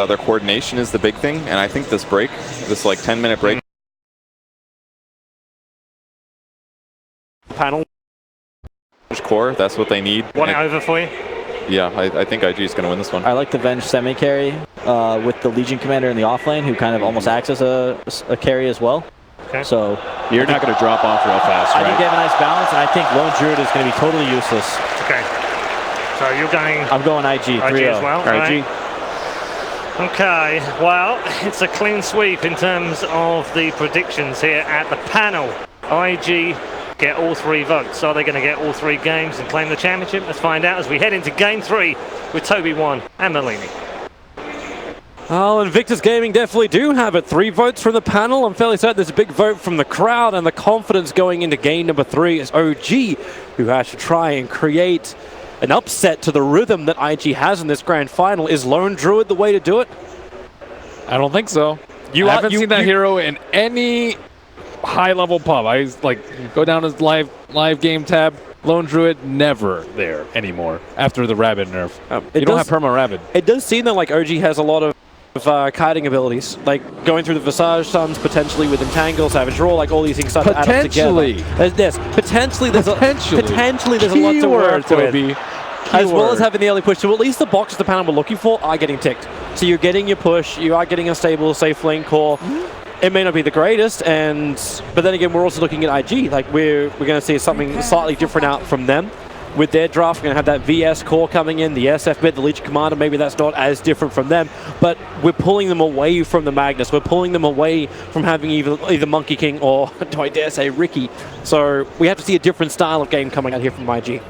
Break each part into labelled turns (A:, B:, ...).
A: Their coordination is the big thing, and I think this break, this like 10-minute break.
B: Panel.
A: Core, that's what they need.
B: One over for you?
A: Yeah, I think IG is going to win this one.
C: I like the Venge semi-carry with the Legion Commander in the offlane, who kind of almost acts as a carry as well.
B: Okay.
C: So
D: you're not going to drop off real fast, right?
C: I think they have a nice balance, and I think Lone Druid is going to be totally useless.
B: Okay. So you're going...
C: I'm going IG.
B: IG as well?
D: IG.
B: Right. Okay, well, it's a clean sweep in terms of the predictions here at the panel. IG get all 3 votes. Are they going to get all 3 games and claim the championship? Let's find out as we head into game 3 with Toby 1 and Nalini.
E: Oh, Invictus Gaming definitely do have it. 3 votes from the panel. I'm fairly certain there's a big vote from the crowd, and the confidence going into game number 3 is OG, who has to try and create an upset to the rhythm that IG has in this grand final. Is Lone Druid the way to do it?
D: I don't think so. I haven't seen that hero in any high-level pub. I like go down his live game tab. Lone Druid never there anymore after the Rabid nerf. You don't have perma Rabid.
E: It does seem that like OG has a lot of kiting abilities, like going through the Visage Suns, potentially with Entangle, Savage Roar, like all these things start to add up together. Yes, potentially there's a lot to work with. As well as having the early push, so at least the boxes the panel were looking for are getting ticked. So you're getting your push, you are getting a stable, safe lane core. It may not be the greatest, but then again, we're also looking at IG. Like we're going to see something slightly different out from them. With their draft, we're going to have that VS core coming in, the SF bit, the Legion Commander. Maybe that's not as different from them, but we're pulling them away from the Magnus. We're pulling them away from having either Monkey King or, do I dare say, Ricky. So we have to see a different style of game coming out here from IG.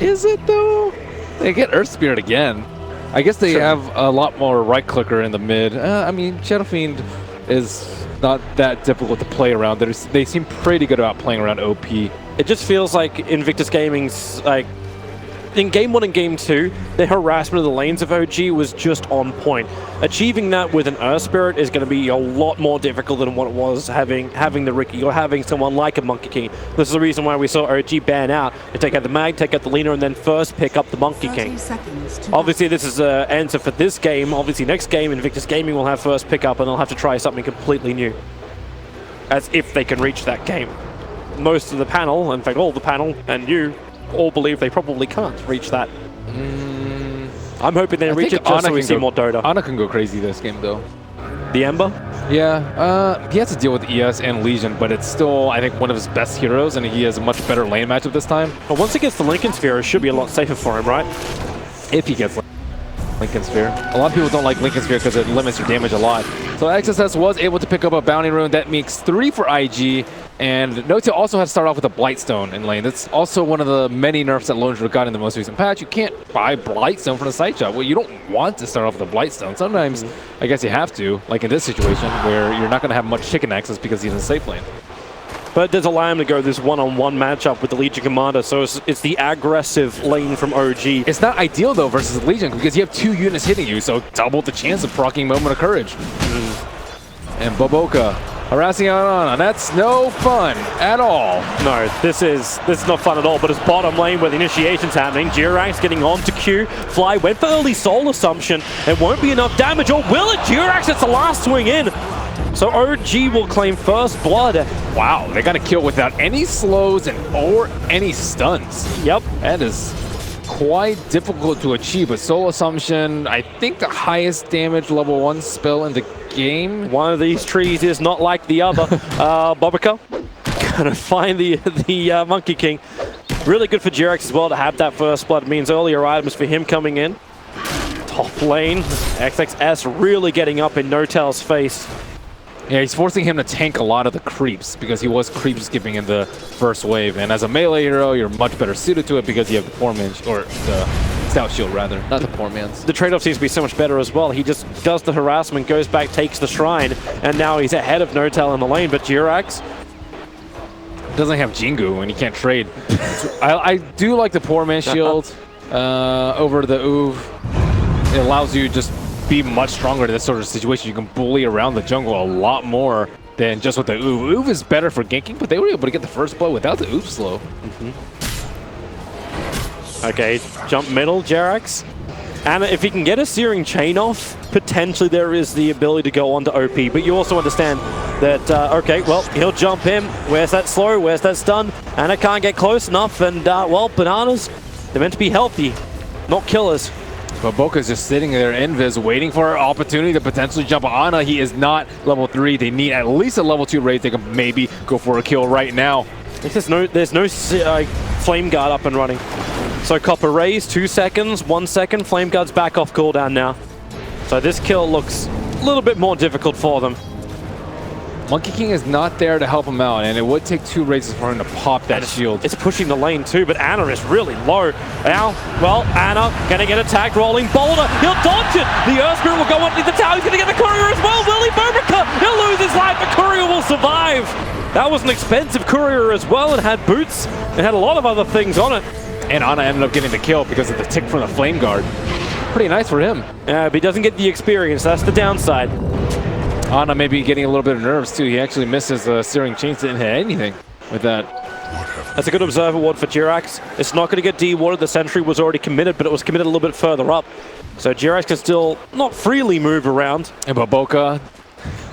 D: Is it though? They get Earth Spirit again. I guess they have a lot more right clicker in the mid. I mean, Shadow Fiend is not that difficult to play around. They seem pretty good about playing around OP.
E: It just feels like Invictus Gaming's like in game 1 and game 2, the harassment of the lanes of OG was just on point. Achieving that with an Earth Spirit is going to be a lot more difficult than what it was having the Ricky or having someone like a Monkey King. This is the reason why we saw OG ban out and take out the Mag, take out the Lina, and then first pick up the Monkey King. Obviously, this is an answer for this game. Obviously, next game, Invictus Gaming will have first pick up, and they'll have to try something completely new. As if they can reach that game. Most of the panel, in fact, all the panel, and you all believe they probably can't reach that. I'm hoping they reach it just so we see more Dota.
D: Ana can go crazy this game, though.
E: The Ember?
D: Yeah, he has to deal with ES and Legion, but it's still, I think, one of his best heroes, and he has a much better lane matchup this time.
E: But once he gets the Lincoln Sphere, it should be a lot safer for him, right?
D: If he gets Lincoln Sphere. A lot of people don't like Lincoln Sphere because it limits your damage a lot. So XSS was able to pick up a Bounty Rune. That makes 3 for IG. And No-Tail also had to start off with a Blightstone in lane. That's also one of the many nerfs that Lone Druid got in the most recent patch. You can't buy Blightstone from the side shop. Well, you don't want to start off with a Blightstone. Sometimes, I guess you have to, like in this situation, where you're not going to have much chicken access because he's in safe lane.
E: But it does allow him to go this one-on-one matchup with the Legion Commander, so it's the aggressive lane from OG.
D: It's not ideal, though, versus Legion, because you have 2 units hitting you, so double the chance of proccing Moment of Courage. And Boboka harassing on. That's no fun at all.
E: No, this is not fun at all, but it's bottom lane where the initiation's happening. Jirax getting on to Q. Fly went for early Soul Assumption. It won't be enough damage, or will it? Jirax gets the last swing in. So OG will claim first blood.
D: Wow, they got a kill without any slows or any stuns.
E: Yep.
D: That is quite difficult to achieve. But Soul Assumption, I think the highest damage level 1 spell in the game.
E: One of these trees is not like the other. Bobica gonna find the Monkey King. Really good for Jirax as well to have that first blood. It means earlier items for him coming in. Top lane, XXS really getting up in No-Tail's face.
D: Yeah, he's forcing him to tank a lot of the creeps because he was creep skipping in the first wave. And as a melee hero, you're much better suited to it because you have the poor man, or the stout shield rather, not the poor man's.
E: The trade-off seems to be so much better as well. He just does the harassment, goes back, takes the shrine, and now he's ahead of No-Tail in the lane. But Jirax
D: doesn't have Jingu and he can't trade. I do like the poor man shield over the Uv. It allows you just be much stronger in this sort of situation. You can bully around the jungle a lot more than just with the Uv. Uv is better for ganking, but they were able to get the first blow without the Uv slow.
E: Okay, jump middle, Jirax. And if he can get a Searing Chain off, potentially there is the ability to go on to OP. But you also understand that, okay, well, he'll jump in. Where's that slow? Where's that stun? Anna can't get close enough. And, well, Bananas, they're meant to be healthy, not killers.
D: But Boca's just sitting there, Invis, waiting for an opportunity to potentially jump on Ana. He is not level 3. They need at least a level 2 raid. They can maybe go for a kill right now.
E: There's no Flame Guard up and running. So Copper Rays, 2 seconds, 1 second. Flame Guard's back off cooldown now. So this kill looks a little bit more difficult for them.
D: Monkey King is not there to help him out, and it would take 2 raises for him to pop that shield.
E: It's pushing the lane too, but Ana is really low. Now, well, Ana gonna get attacked, rolling boulder. He'll dodge it. The Earth Spirit will go underneath the tower. He's gonna get the courier as well. Will he? Bobica, he'll lose his life, but courier will survive. That was an expensive courier as well, and had boots, and had a lot of other things on it.
D: And Ana ended up getting the kill because of the tick from the Flame Guard. Pretty nice for him.
E: Yeah, but he doesn't get the experience. That's the downside.
D: Ana may be getting a little bit of nerves too. He actually misses Searing Chains, didn't hit anything with that.
E: That's a good observer ward for Jirax. It's not going to get de-warded. The sentry was already committed, but it was committed a little bit further up. So Jirax can still not freely move around.
D: And Boca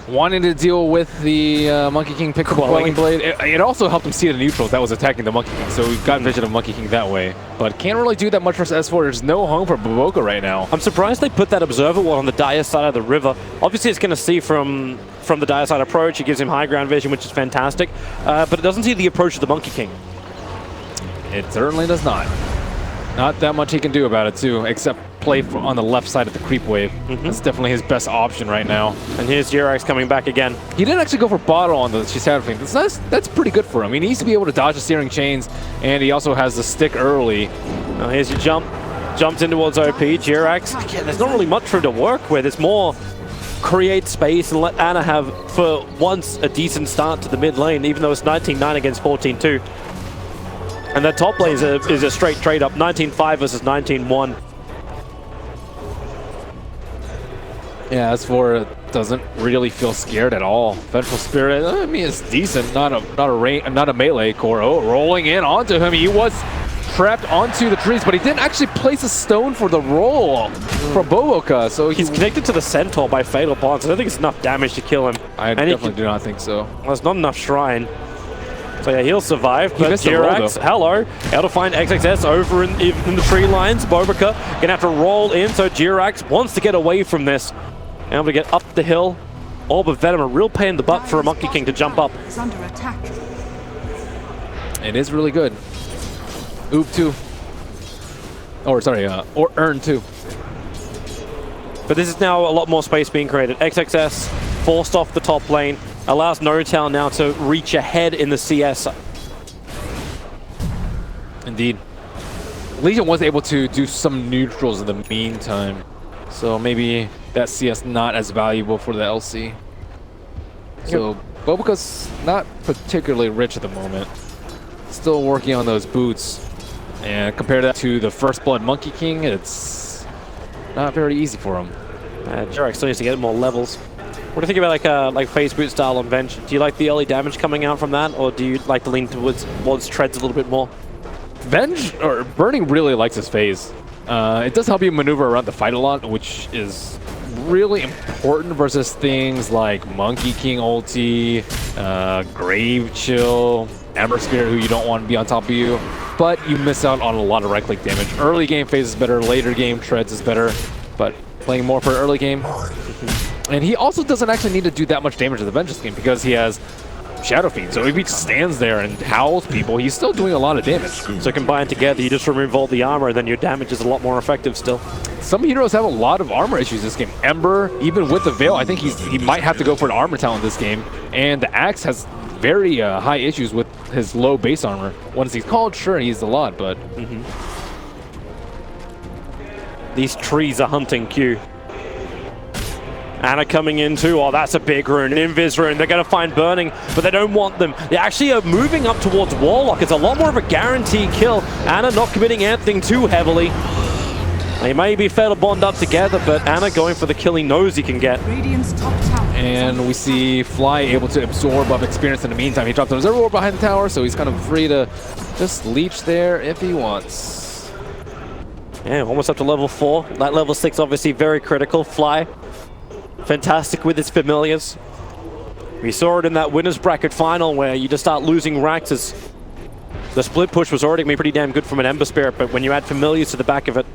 D: wanting to deal with the Monkey King pick Quelling Blade. It also helped him see the neutrals that was attacking the Monkey King, so we've got vision of Monkey King that way. But can't really do that much versus S4. There's no home for Boca right now.
E: I'm surprised they put that observer wall on the dire side of the river. Obviously, it's going to see from the dire side approach. It gives him high ground vision, which is fantastic. But it doesn't see the approach of the Monkey King.
D: It certainly does not. Not that much he can do about it, too, except play on the left side of the creep wave. That's definitely his best option right now.
E: And here's Jirax coming back again.
D: He didn't actually go for bottle on the Xiao thing. That's pretty good for him. He needs to be able to dodge the Searing Chains, and he also has the stick early.
E: Now here's your jump. Jumps in towards OP. Jirax, again, there's not really much for him to work with. It's more create space and let Ana have, for once, a decent start to the mid lane, even though it's 19-9 against 14-2. And that top lane is a straight trade up, 19-5 versus 19-1.
D: Yeah, S4 doesn't really feel scared at all. Vengeful Spirit, I mean, it's decent, not a melee core. Oh, rolling in onto him. He was trapped onto the trees, but he didn't actually place a stone for the roll from Boca. So
E: he's connected to the Centaur by Fatal Bonds. I don't think it's enough damage to kill him.
D: I definitely do not think so.
E: Well, there's not enough Shrine. So yeah, he'll survive, but Jirax, hello, able to find XXS over in the tree lines. Bobica gonna have to roll in, so Jirax wants to get away from this. Able to get up the hill. Orb of Venom, a real pain in the butt for a Monkey King to jump up.
F: It's under attack.
D: It is really good. Oop 2. Or sorry, or Earn 2.
E: But this is now a lot more space being created. XXS forced off the top lane. Allows NoTown now to reach ahead in the CS. Indeed.
D: Legion was able to do some neutrals in the meantime. So maybe that CS not as valuable for the LC. So Bobica's not particularly rich at the moment. Still working on those boots. And compare that to the First Blood Monkey King, it's not very easy for him.
E: Jirax still needs to get more levels. What do you think about like phase boot style on Venge? Do you like the early damage coming out from that, or do you like to lean towards treads a little bit more?
D: Venge, or Burning really likes his phase. It does help you maneuver around the fight a lot, which is really important versus things like Monkey King ulti, Grave Chill, Ember Spirit, who you don't want to be on top of you. But you miss out on a lot of right-click damage. Early game phase is better, later game treads is better, but playing more for early game. And he also doesn't actually need to do that much damage to the Vengeance game because he has Shadow Fiend. So if he just stands there and howls people, he's still doing a lot of damage.
E: So combined together, you just remove all the armor, then your damage is a lot more effective still.
D: Some heroes have a lot of armor issues this game. Ember, even with the Veil, I think he might have to go for an armor talent this game. And the Axe has very high issues with his low base armor. Once he's called, sure, he's a lot, but...
E: These trees are hunting Q. Ana coming in too. Oh, that's a big rune. An Invis rune. They're going to find Burning, but they don't want them. They actually are moving up towards Warlock. It's a lot more of a guaranteed kill. Ana not committing anything too heavily. They may be fair to bond up together, but Ana going for the kill he knows he can get.
F: Radiant's top tower.
D: And we see Fly able to absorb up experience in the meantime. He drops an Observer Orb behind the tower, so he's kind of free to just leech there if he wants.
E: Yeah, almost up to level 4. That level 6 obviously very critical. Fly, fantastic with his familiars. We saw it in that winner's bracket final where you just start losing ranks as the split push was already going to be pretty damn good from an Ember Spirit, but when you add familiars to the back of it.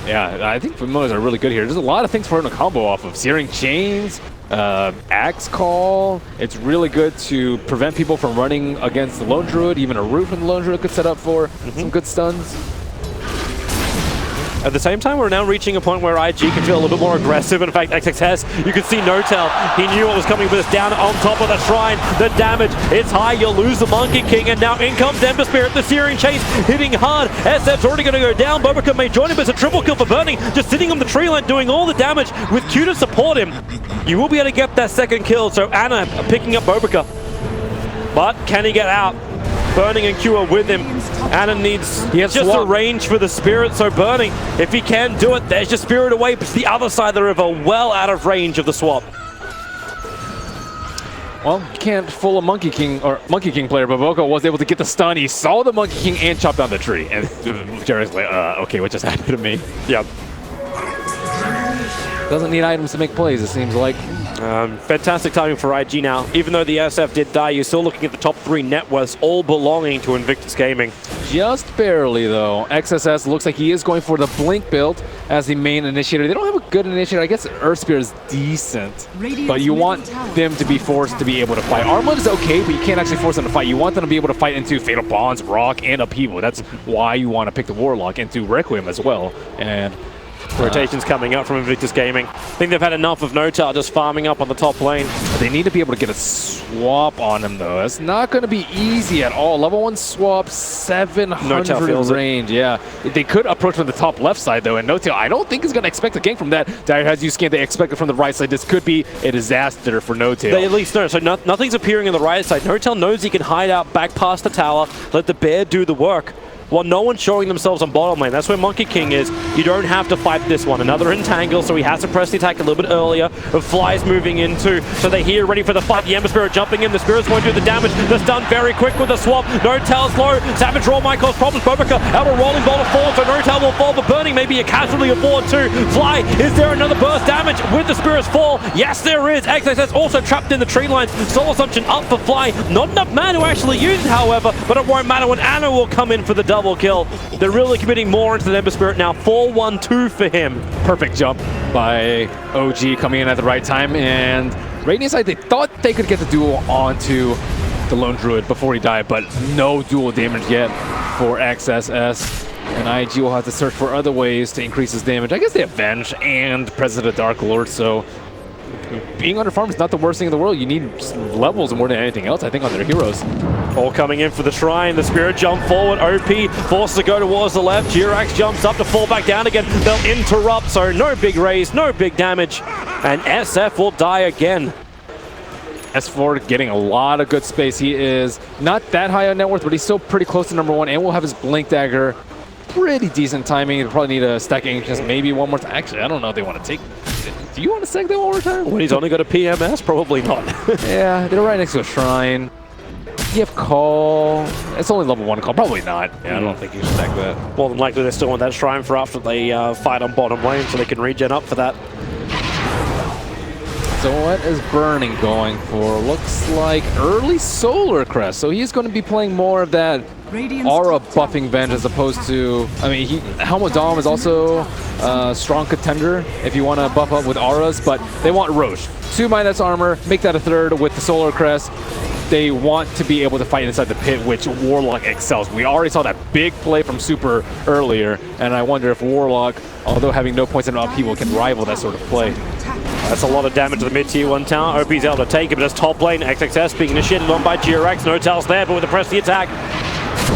D: Yeah, I think familiars are really good here. There's a lot of things for him to combo off of. Searing Chains, Axe Call. It's really good to prevent people from running against the Lone Druid. Even a Root from the Lone Druid could set up for some good stuns.
E: At the same time, we're now reaching a point where IG can feel a little bit more aggressive. In fact, XXS, you can see No-Tell. He knew what was coming, but it's down on top of the shrine. The damage, it's high. You'll lose the Monkey King, and now in comes Ember Spirit. The Searing Chase hitting hard. SF's already going to go down. Bobica may join him, but it's a triple kill for Burning. Just sitting on the tree line, doing all the damage with Q to support him. You will be able to get that second kill, so Ana picking up Bobica. But can he get out? Burning and Q are with him. Ana needs just a range for the Spirit, so Burning, if he can do it, there's just Spirit away, but it's the other side of the river, well out of range of the swap.
D: Well, you can't fool a Monkey King player, but Bobica was able to get the stun. He saw the Monkey King and chopped down the tree. And Jerry's like, okay, what just happened to me?
E: Yeah.
D: Doesn't need items to make plays, it seems like.
E: Fantastic timing for IG now. Even though the SF did die, you're still looking at the top 3 net worths, all belonging to Invictus Gaming.
D: Just barely, though. XSS looks like he is going for the Blink build as the main initiator. They don't have a good initiator. I guess Earth Spear is decent, but you want them to be forced to be able to fight. Armlet is okay, but you can't actually force them to fight. You want them to be able to fight into Fatal Bonds, Rock, and Upheaval. That's why you want to pick the Warlock into Requiem as well. And
E: rotations coming up from Invictus Gaming. I think they've had enough of No-Tell just farming up on the top lane.
D: They need to be able to get a swap on him, though. It's not going to be easy at all. Level 1 swap, 700 range. Yeah, they could approach from the top left side, though, and No-Tell, I don't think is going to expect a gank from that. Dire has you scanned, they expect it from the right side. This could be a disaster for No-Tell.
E: They at least know, so nothing's appearing on the right side. No-Tell knows he can hide out back past the tower, let the bear do the work. Well, no one's showing themselves on bottom lane. That's where Monkey King is. You don't have to fight this one. Another entangle, so he has to press the attack a little bit earlier. The Fly's moving into, so they're here ready for the fight. The Ember Spirit jumping in. The Spirit's going to do the damage. The stun very quick with the swap. No-Tell's low. Savage Roll might cause problems. Bobica out of rolling bolt of fall, so No-Tell will fall, but Burning may be a casualty of 4-2. Fly, is there another burst damage with the Spirit's fall? Yes, there is. XXS also trapped in the tree lines. Soul Assumption up for Fly. Not enough mana to actually use it, however, but it won't matter when Ana will come in for the double kill. They're really committing more into the Ember Spirit now. 4-1-2 for him.
D: Perfect jump by OG coming in at the right time. And Radiant side, they thought they could get the duel onto the Lone Druid before he died, but no dual damage yet for XSS. And IG will have to search for other ways to increase his damage. I guess they have Venge and President Dark Lord, so being under farm is not the worst thing in the world. You need levels more than anything else, I think, on their heroes.
E: All coming in for the Shrine. The Spirit jump forward. OP forced to go towards the left. Jirax jumps up to fall back down again. They'll interrupt, so no big raise, no big damage. And SF will die again.
D: S4 getting a lot of good space. He is not that high on net worth, but he's still pretty close to #1, and will have his Blink Dagger. Pretty decent timing. He'll probably need a stack Ancients maybe one more time. Actually, I don't know if they want to take... Do you want to stack that one more time?
E: When he's only got a PMS? Probably not.
D: Yeah, they're right next to a Shrine. You have Call. It's only level 1 Call. Probably not. Yeah, I don't think you should stack that.
E: More than likely they still want that Shrine for after they fight on bottom lane, so they can regen up for that.
D: So what is Burning going for? Looks like early Solar Crest. So he's going to be playing more of that aura buffing Venge as opposed to... I mean, Helmut Dom is also a strong contender if you want to buff up with auras, but they want Roche. 2 minus armor, make that a 3rd with the Solar Crest. They want to be able to fight inside the pit, which Warlock excels. We already saw that big play from Super earlier, and I wonder if Warlock, although having no points in upheaval, can rival that sort of play.
E: That's a lot of damage to the mid-tier 1 tower. OP's able to take it, but it's top lane. XXS being initiated on by Jirax. No-Tell's there, but with the press the attack.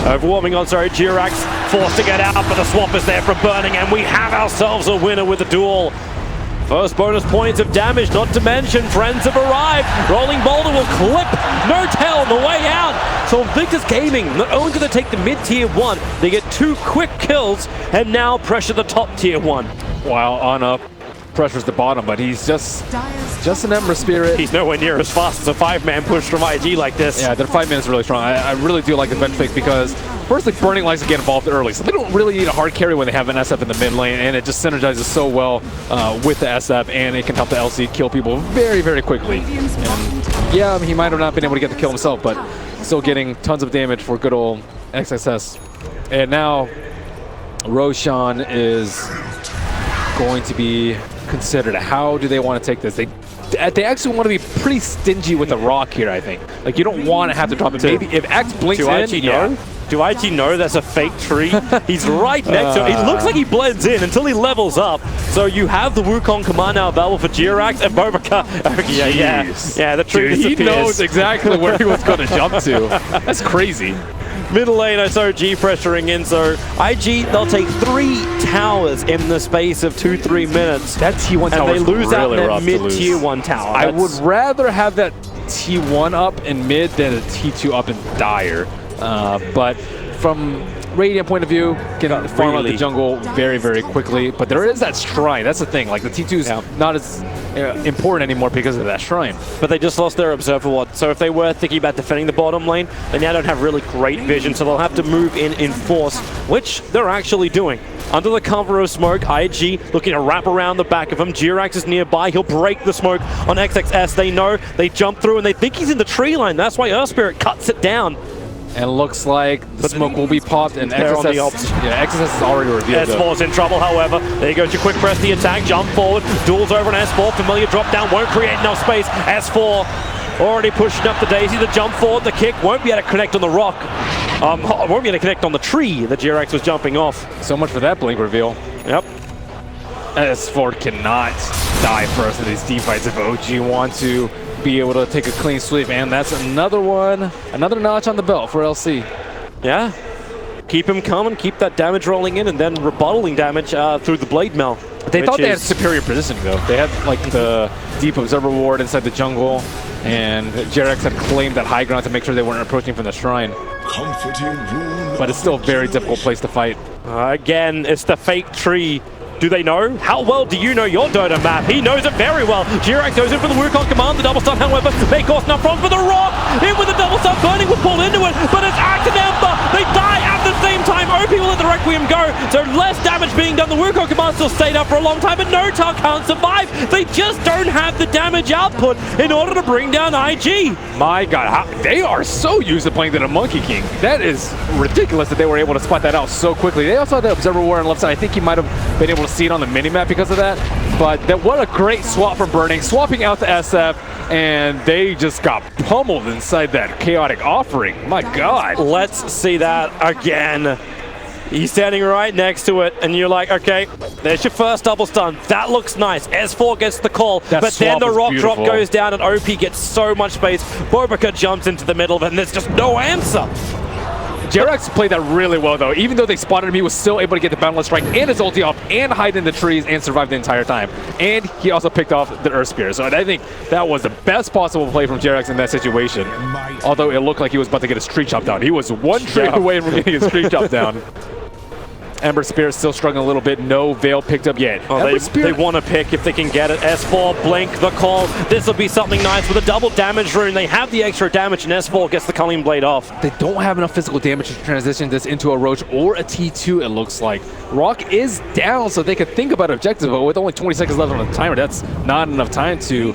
E: Overwarming on, sorry, Jirax forced to get out, but the swap is there from Burning, and we have ourselves a winner with the duel. First bonus points of damage, not to mention friends have arrived. Rolling Boulder will clip No-Tell on the way out. So Invictus Gaming, not only do they take the mid-tier 1, they get 2 quick kills and now pressure the top tier 1.
D: While on up pressures the bottom, but he's just an Ember Spirit.
E: He's nowhere near as fast as a 5-man push from IG like this.
D: Yeah, their 5-man is really strong. I really do like the bench fake because, firstly, Burning likes to get involved early, so they don't really need a hard carry when they have an SF in the mid lane, and it just synergizes so well with the SF, and it can help the LC kill people very, very quickly. And yeah, I mean, he might have not been able to get the kill himself, but still getting tons of damage for good old XXS. And now Roshan is going to be considered. How do they want to take this? They actually want to be pretty stingy with the rock here, I think. Like, you don't want to have to drop it. Maybe if X blinks in,
E: Do IG know that's a fake tree? He's right next to it. It looks like he blends in until he levels up. So you have the Wukong command now available for Jirax and Bobaka. Yeah, the tree disappears.
D: He knows exactly where he was going to jump to. That's crazy.
E: Middle lane, SOG pressuring in, so IG, they'll take 3 towers in the space of 2-3 minutes.
D: That T1 tower
E: and they lose
D: really
E: out in that mid-tier 1 tower.
D: I would rather have that T1 up in mid than a T2 up in dire. But from Radiant point of view, can farm out the jungle very, very quickly. But there is that shrine. That's the thing. Like, the T2's not as important anymore because of that shrine.
E: But they just lost their Observer Ward. So if they were thinking about defending the bottom lane, they now don't have really great vision. So they'll have to move in force, which they're actually doing. Under the cover of smoke, IG looking to wrap around the back of him. Jirax is nearby. He'll break the smoke on XXS. They know. They jump through and they think he's in the tree line. That's why Earth Spirit cuts it down.
D: And looks like the smoke will be popped, and XSS is already revealed.
E: S4's in trouble, however. There you go, to quick press the attack, jump forward, duels over an S4, familiar drop down, won't create enough space. S4 already pushing up the daisy, the jump forward, the kick, won't be able to connect on the rock. Won't be able to connect on the tree that Jirax was jumping off.
D: So much for that blink reveal.
E: Yep.
D: S4 cannot die first in these team fights if OG want to be able to take a clean sweep, and that's another one, another notch on the belt for LC.
E: Yeah, keep him coming, keep that damage rolling in, and then rebuttaling damage through the blade mail.
D: They thought they had superior positioning though. They had like the deep observer ward inside the jungle, and Jirax had claimed that high ground to make sure they weren't approaching from the shrine. But it's still a very difficult place to fight.
E: Again, it's the fake tree. Do they know? How well do you know your Dota map? He knows it very well. Jirax goes in for the Wukong command, the double stun, however, may cause enough problems for the rock. In with the double stun, Burning will pull into it, but it's Act and Ember. They die at the same time. OP will let the Requiem go, so less damage being done. The Wukong command still stayed up for a long time, but Notar can't survive. They just don't have the damage output in order to bring down IG.
D: My God, they are so used to playing to the Monkey King. That is ridiculous that they were able to spot that out so quickly. They also had the observer war on the left side. I think he might have been able to see it on the minimap because of that. But what a great swap from Burning, swapping out the SF, and they just got pummeled inside that chaotic offering. My God.
E: Let's see that again. He's standing right next to it, and you're like, okay, there's your first double stun. That looks nice. S4 gets the call, but then the rock drop goes down, and OP gets so much space. Bobaka jumps into the middle of it, and there's just no answer.
D: Jirax played that really well, though. Even though they spotted him, he was still able to get the boundless strike and his ulti off and hide in the trees and survive the entire time. And he also picked off the Earth Spear. So I think that was the best possible play from Jirax in that situation. Although it looked like he was about to get his tree chopped down. He was one tree away from getting his tree chopped down. Ember Spirit still struggling a little bit. No Veil picked up yet.
E: Oh, they want to pick if they can get it. S4, blink the call. This will be something nice with a double damage rune. They have the extra damage, and S4 gets the Culling Blade off.
D: They don't have enough physical damage to transition this into a Roach or a T2, it looks like. Rock is down, so they could think about objectives, but with only 20 seconds left on the timer, that's not enough time to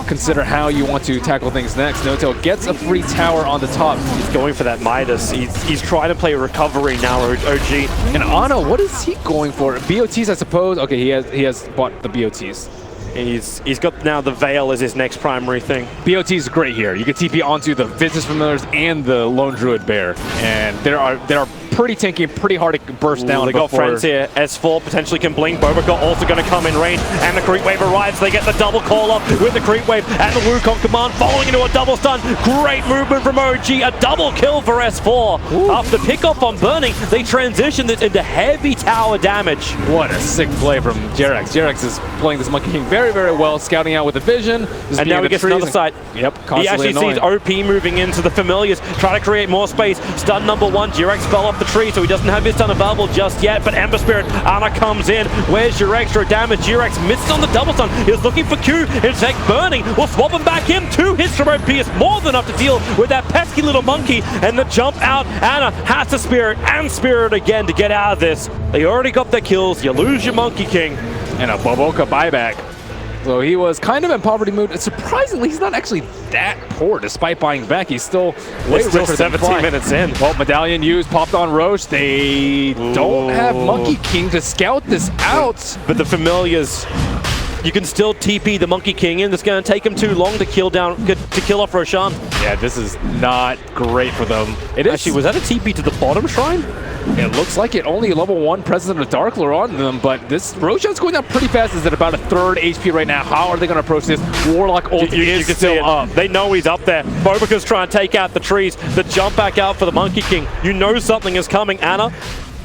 D: consider how you want to tackle things next. Noto gets a free tower on the top.
E: He's going for that Midas. He's trying to play recovery now, OG.
D: And Ana, what is he going for? BOTs, I suppose? Okay, he has bought the BOTs.
E: He's got now the Veil as his next primary thing.
D: BOT is great here. You can TP onto the Visage Familiars and the Lone Druid Bear, and they are pretty tanky and pretty hard to burst down.
E: They got friends here. S4 potentially can blink. Bobaka also going to come in range, and the creep wave arrives. They get the double call up with the creep wave and the Wukong command following into a double stun. Great movement from OG. A double kill for S4. Ooh. After pickoff on Burning, they transition this into heavy tower damage.
D: What a sick play from Jirax. Jirax is playing this Monkey King very, very well, scouting out with the vision.
E: And now he gets another side.
D: Yep,
E: he actually sees OP moving into the familiars, trying to create more space. Stun number one. Jirax fell off the tree, so he doesn't have his stun available just yet. But Ember Spirit, Ana comes in. Where's your extra damage? G-Rex misses on the double stun. He's looking for Q. In fact, Burning will swap him back in. 2 hits from OP is more than enough to deal with that pesky little monkey. And the jump out, Ana has the Spirit and Spirit again to get out of this. They already got their kills. You lose your Monkey King.
D: And a Boboka buyback. So he was kind of in poverty mood. Surprisingly, he's not actually that poor despite buying back. He's still way
E: Still
D: richer than
E: 17 minutes in.
D: Well, Medallion used, popped on Roche. They don't have Monkey King to scout this out.
E: But the Familiars, you can still TP the Monkey King in. It's going to take him too long to kill off Roshan.
D: Yeah, this is not great for them. It is.
E: Actually, was that a TP to the bottom shrine?
D: It looks like it. Only level 1 President of Dark Lore on them, but this Roshan's going down pretty fast. Is at about a 3rd HP right now. How are they going to approach this? Warlock ult is still up.
E: They know he's up there. Boboka's trying to take out the trees. The jump back out for the Monkey King. You know something is coming. Ana,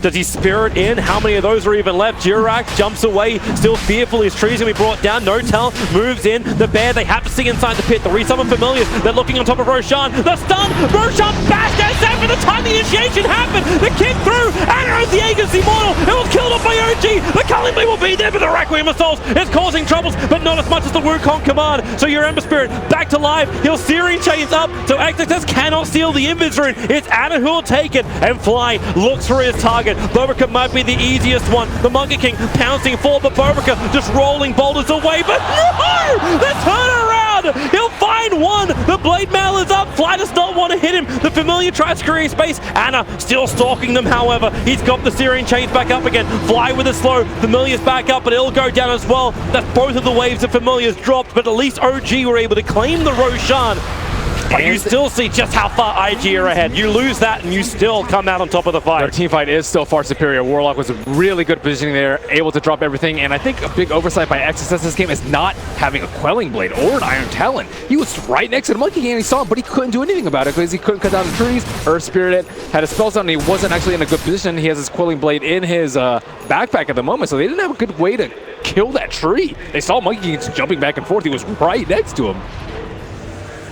E: does he Spirit in? How many of those are even left? Jirax jumps away, still fearful. His tree's gonna be brought down. No Tell moves in. The bear, they have to see inside the pit. The resummon Familiars, they're looking on top of Roshan. The stun! Roshan bashed SF for the time the initiation happened! The kick through! Ana is the agency model! It was killed off by OG! The Culling Blade will be there, but the Requiem Assaults is causing troubles, but not as much as the Wukong command. So your Ember Spirit back to life. He'll Searing Chains up, so XXS cannot steal the inventory. It's Ana who will take it, and Fly looks for his target. Boboka might be the easiest one. The Monkey King pouncing forward, but Boboka just rolling boulders away. But no! The turnaround! He'll find one! The Blade Mail is up. Fly does not want to hit him. The Familiar tries to create space. Ana still stalking them, however. He's got the Searing Chains back up again. Fly with a slow. Familiar's back up, but it'll go down as well. That's both of the waves of Familiars dropped, but at least OG were able to claim the Roshan. But you still see just how far IG are ahead. You lose that and you still come out on top of the fight.
D: Their team fight is still far superior. Warlock was a really good positioning there, able to drop everything. And I think a big oversight by XSS this game is not having a Quelling Blade or an Iron Talon. He was right next to the Monkey King and he saw him, but he couldn't do anything about it because he couldn't cut down the trees. Earth Spirited had his spells down and he wasn't actually in a good position. He has his Quelling Blade in his backpack at the moment, so they didn't have a good way to kill that tree. They saw Monkey King just jumping back and forth. He was right next to him.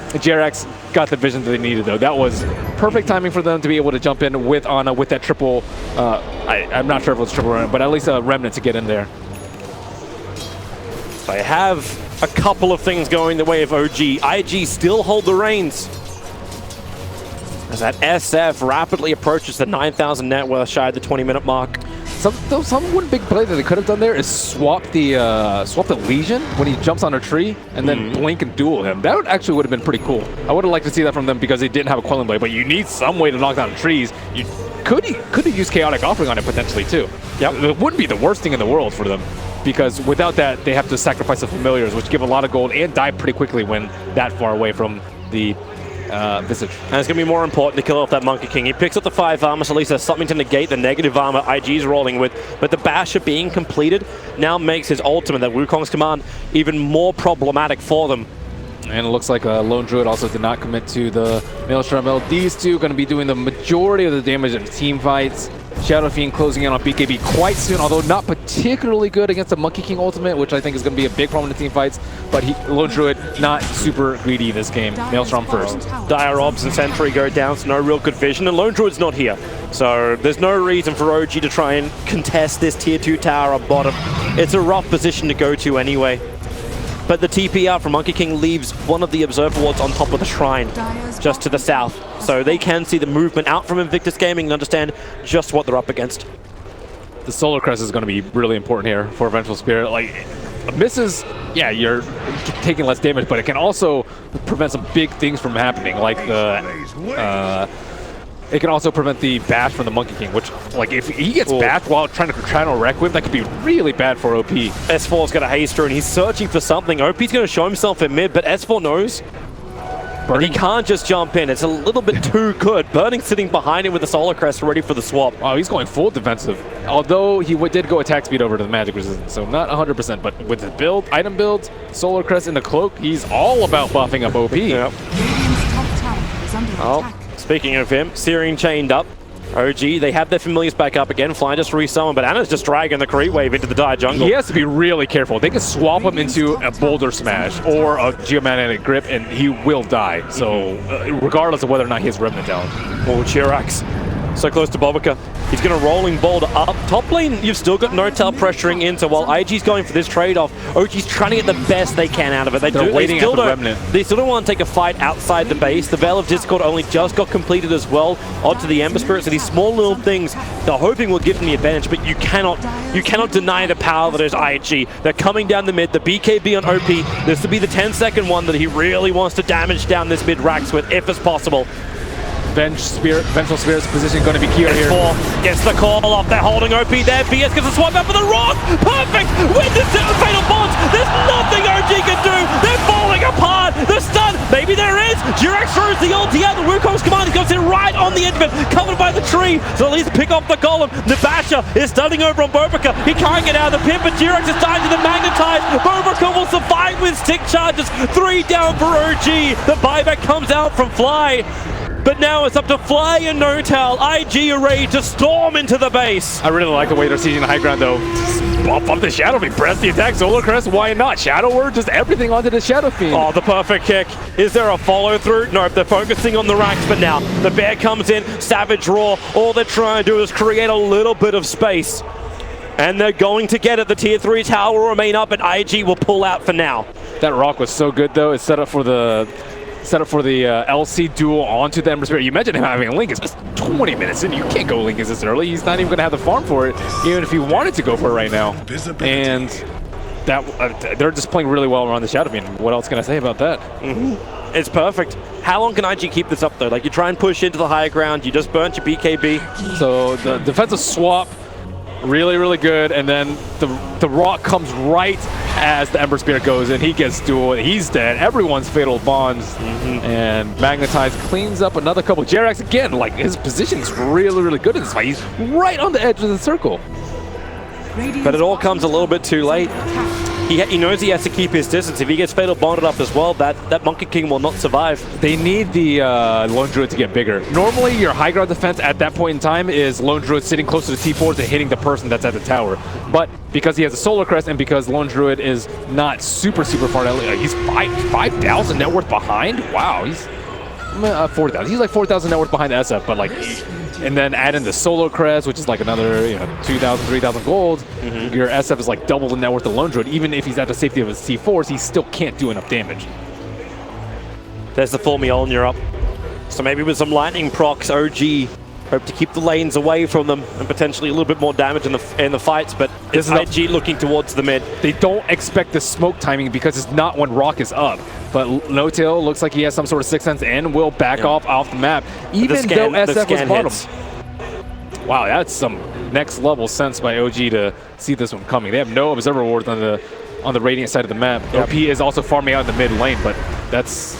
D: JRX got the vision that they needed, though. That was perfect timing for them to be able to jump in with Ana with that triple. I'm not sure if it was triple remnant, but at least a remnant to get in there.
E: They have a couple of things going the way of OG. IG still hold the reins. As that SF rapidly approaches the 9,000 net worth shy of the 20-minute mark.
D: One big play that they could have done there is swap the Legion when he jumps on a tree and then blink and duel him. That actually would have been pretty cool. I would have liked to see that from them because they didn't have a Quelling Blade, but you need some way to knock down trees. You could have used Chaotic Offering on it potentially too. Yeah, it wouldn't be the worst thing in the world for them because without that they have to sacrifice the Familiars, which give a lot of gold and die pretty quickly when that far away from the Visage.
E: And it's going to be more important to kill off that Monkey King. He picks up the 5 armor, so at least there's something to negate the negative armor IG's rolling with. But the Basher being completed now makes his ultimate, that Wukong's command, even more problematic for them.
D: And it looks like Lone Druid also did not commit to the Maelstrom build. These two going to be doing the majority of the damage in team fights. Shadow Fiend closing in on BKB quite soon, although not particularly good against the Monkey King ultimate, which I think is going to be a big problem in team fights. But Lone Druid not super greedy this game. Maelstrom first.
E: Dire Ops and Sentry go down, so no real good vision, and Lone Druid's not here. So there's no reason for OG to try and contest this tier 2 tower up bottom. It's a rough position to go to anyway. But the TPR from Monkey King leaves one of the observer wards on top of the shrine, just to the south. So they can see the movement out from Invictus Gaming and understand just what they're up against.
D: The Solar Crest is going to be really important here for Vengeful Spirit. Like, misses, yeah, you're taking less damage, but it can also prevent some big things from happening, like the... it can also prevent the bash from the Monkey King, which, like, if he gets bashed while trying to channel Requiem, that could be really bad for OP.
E: S4's got a haster and he's searching for something. OP's going to show himself in mid, but S4 knows. But he can't just jump in. It's a little bit too good. Burning sitting behind him with the Solar Crest ready for the swap.
D: Oh, he's going full defensive. Although he did go attack speed over to the magic resistance, so not 100%. But with the build, item builds, Solar Crest in the cloak, he's all about buffing up OP.
E: Yep. Oh. Speaking of him, Searing chained up. OG, they have their Familiars back up again. Flying just resummon, but Ana's just dragging the creep wave into the dire jungle.
D: He has to be really careful. They can swap him into a Boulder Smash or a Geomagnetic Grip, and he will die. So, regardless of whether or not he has Remnant down.
E: Oh, Chirax So close to Bobica. He's going to rolling boulder up. Top lane, you've still got No-Tail pressuring in. So while IG's going for this trade-off, OG's trying to get the best they can out of it.
D: They're waiting at the Remnant.
E: They still don't want to take a fight outside the base. The Veil of Discord only just got completed as well onto the Ember Spirit. So these small little things, they're hoping will give them the advantage, but you cannot deny the power that is IG. They're coming down the mid, the BKB on OP. This will be the 10-second one that he really wants to damage down this mid Rax with, if it's possible.
D: Vengeful Spirit's position going to be key here.
E: Gets the call off. They're holding OP there. BS gets a swipe up for the rock. Perfect. With the fatal bonds. There's nothing OG can do. They're falling apart. The stun. Maybe there is. Durex throws the ulti out. The Wukong's command goes in right on the infant. Covered by the tree. So at least pick off the golem. Nabasha is stunning over on Bobica. He can't get out of the pit, but Durex is dying to the magnetize. Bobica will survive with stick charges. 3 down for OG. The buyback comes out from Fly. But now it's up to Fly and No-Tail. IG are ready to storm into the base.
D: I really like the way they're sieging the high ground, though. Bump up the Shadow Fiend, press the attack, Solar Crest, why not? Shadow Word, just everything onto the Shadow Fiend.
E: Oh, the perfect kick. Is there a follow-through? Nope, they're focusing on the Rax, but now the bear comes in, Savage Roar. All they're trying to do is create a little bit of space. And they're going to get it. The tier 3 tower will remain up, and IG will pull out for now.
D: That rock was so good, though. It's set up for the LC duel onto the Ember Spirit. You mentioned him having a Link. It's just 20 minutes in. You can't go Link this early. He's not even going to have the farm for it, even if he wanted to go for it right now. And that they're just playing really well around the Shadow Fiend. What else can I say about that?
E: It's perfect. How long can IG keep this up, though? Like, you try and push into the higher ground. You just burnt your BKB.
D: So the defensive swap, really, really good. And then the rock comes right as the Ember Spirit goes in. He gets duel. He's dead. Everyone's fatal bonds. And Magnetize cleans up another couple. Jerax, again, like, his position's really, really good in this fight. He's right on the edge of the circle.
E: But it all comes a little bit too late. He knows he has to keep his distance. If he gets fatal bonded up as well, that Monkey King will not survive.
D: They need the Lone Druid to get bigger. Normally, your high ground defense at that point in time is Lone Druid sitting close to the T4s and hitting the person that's at the tower. But because he has a Solar Crest and because Lone Druid is not super far, he's 5,000 net worth behind? Wow, he's 4,000. He's like 4,000 net worth behind the SF, but like... And then add in the Solar Crest, which is like another 2,000, 3,000 gold. Your SF is like double the net worth of Lone Druid. Even if he's at the safety of his T4s, he still can't do enough damage.
E: There's the full Mjolnir up. So maybe with some lightning procs, OG hope to keep the lanes away from them and potentially a little bit more damage in the fights, but it's IG looking towards the mid.
D: They don't expect the smoke timing because it's not when Rock is up. But No-Tail looks like he has some sort of sixth sense and will back off the map, even though SF was bottom. Wow, that's some next level sense by OG to see this one coming. They have no observer wards on the Radiant side of the map. OP is also farming out in the mid lane, but that's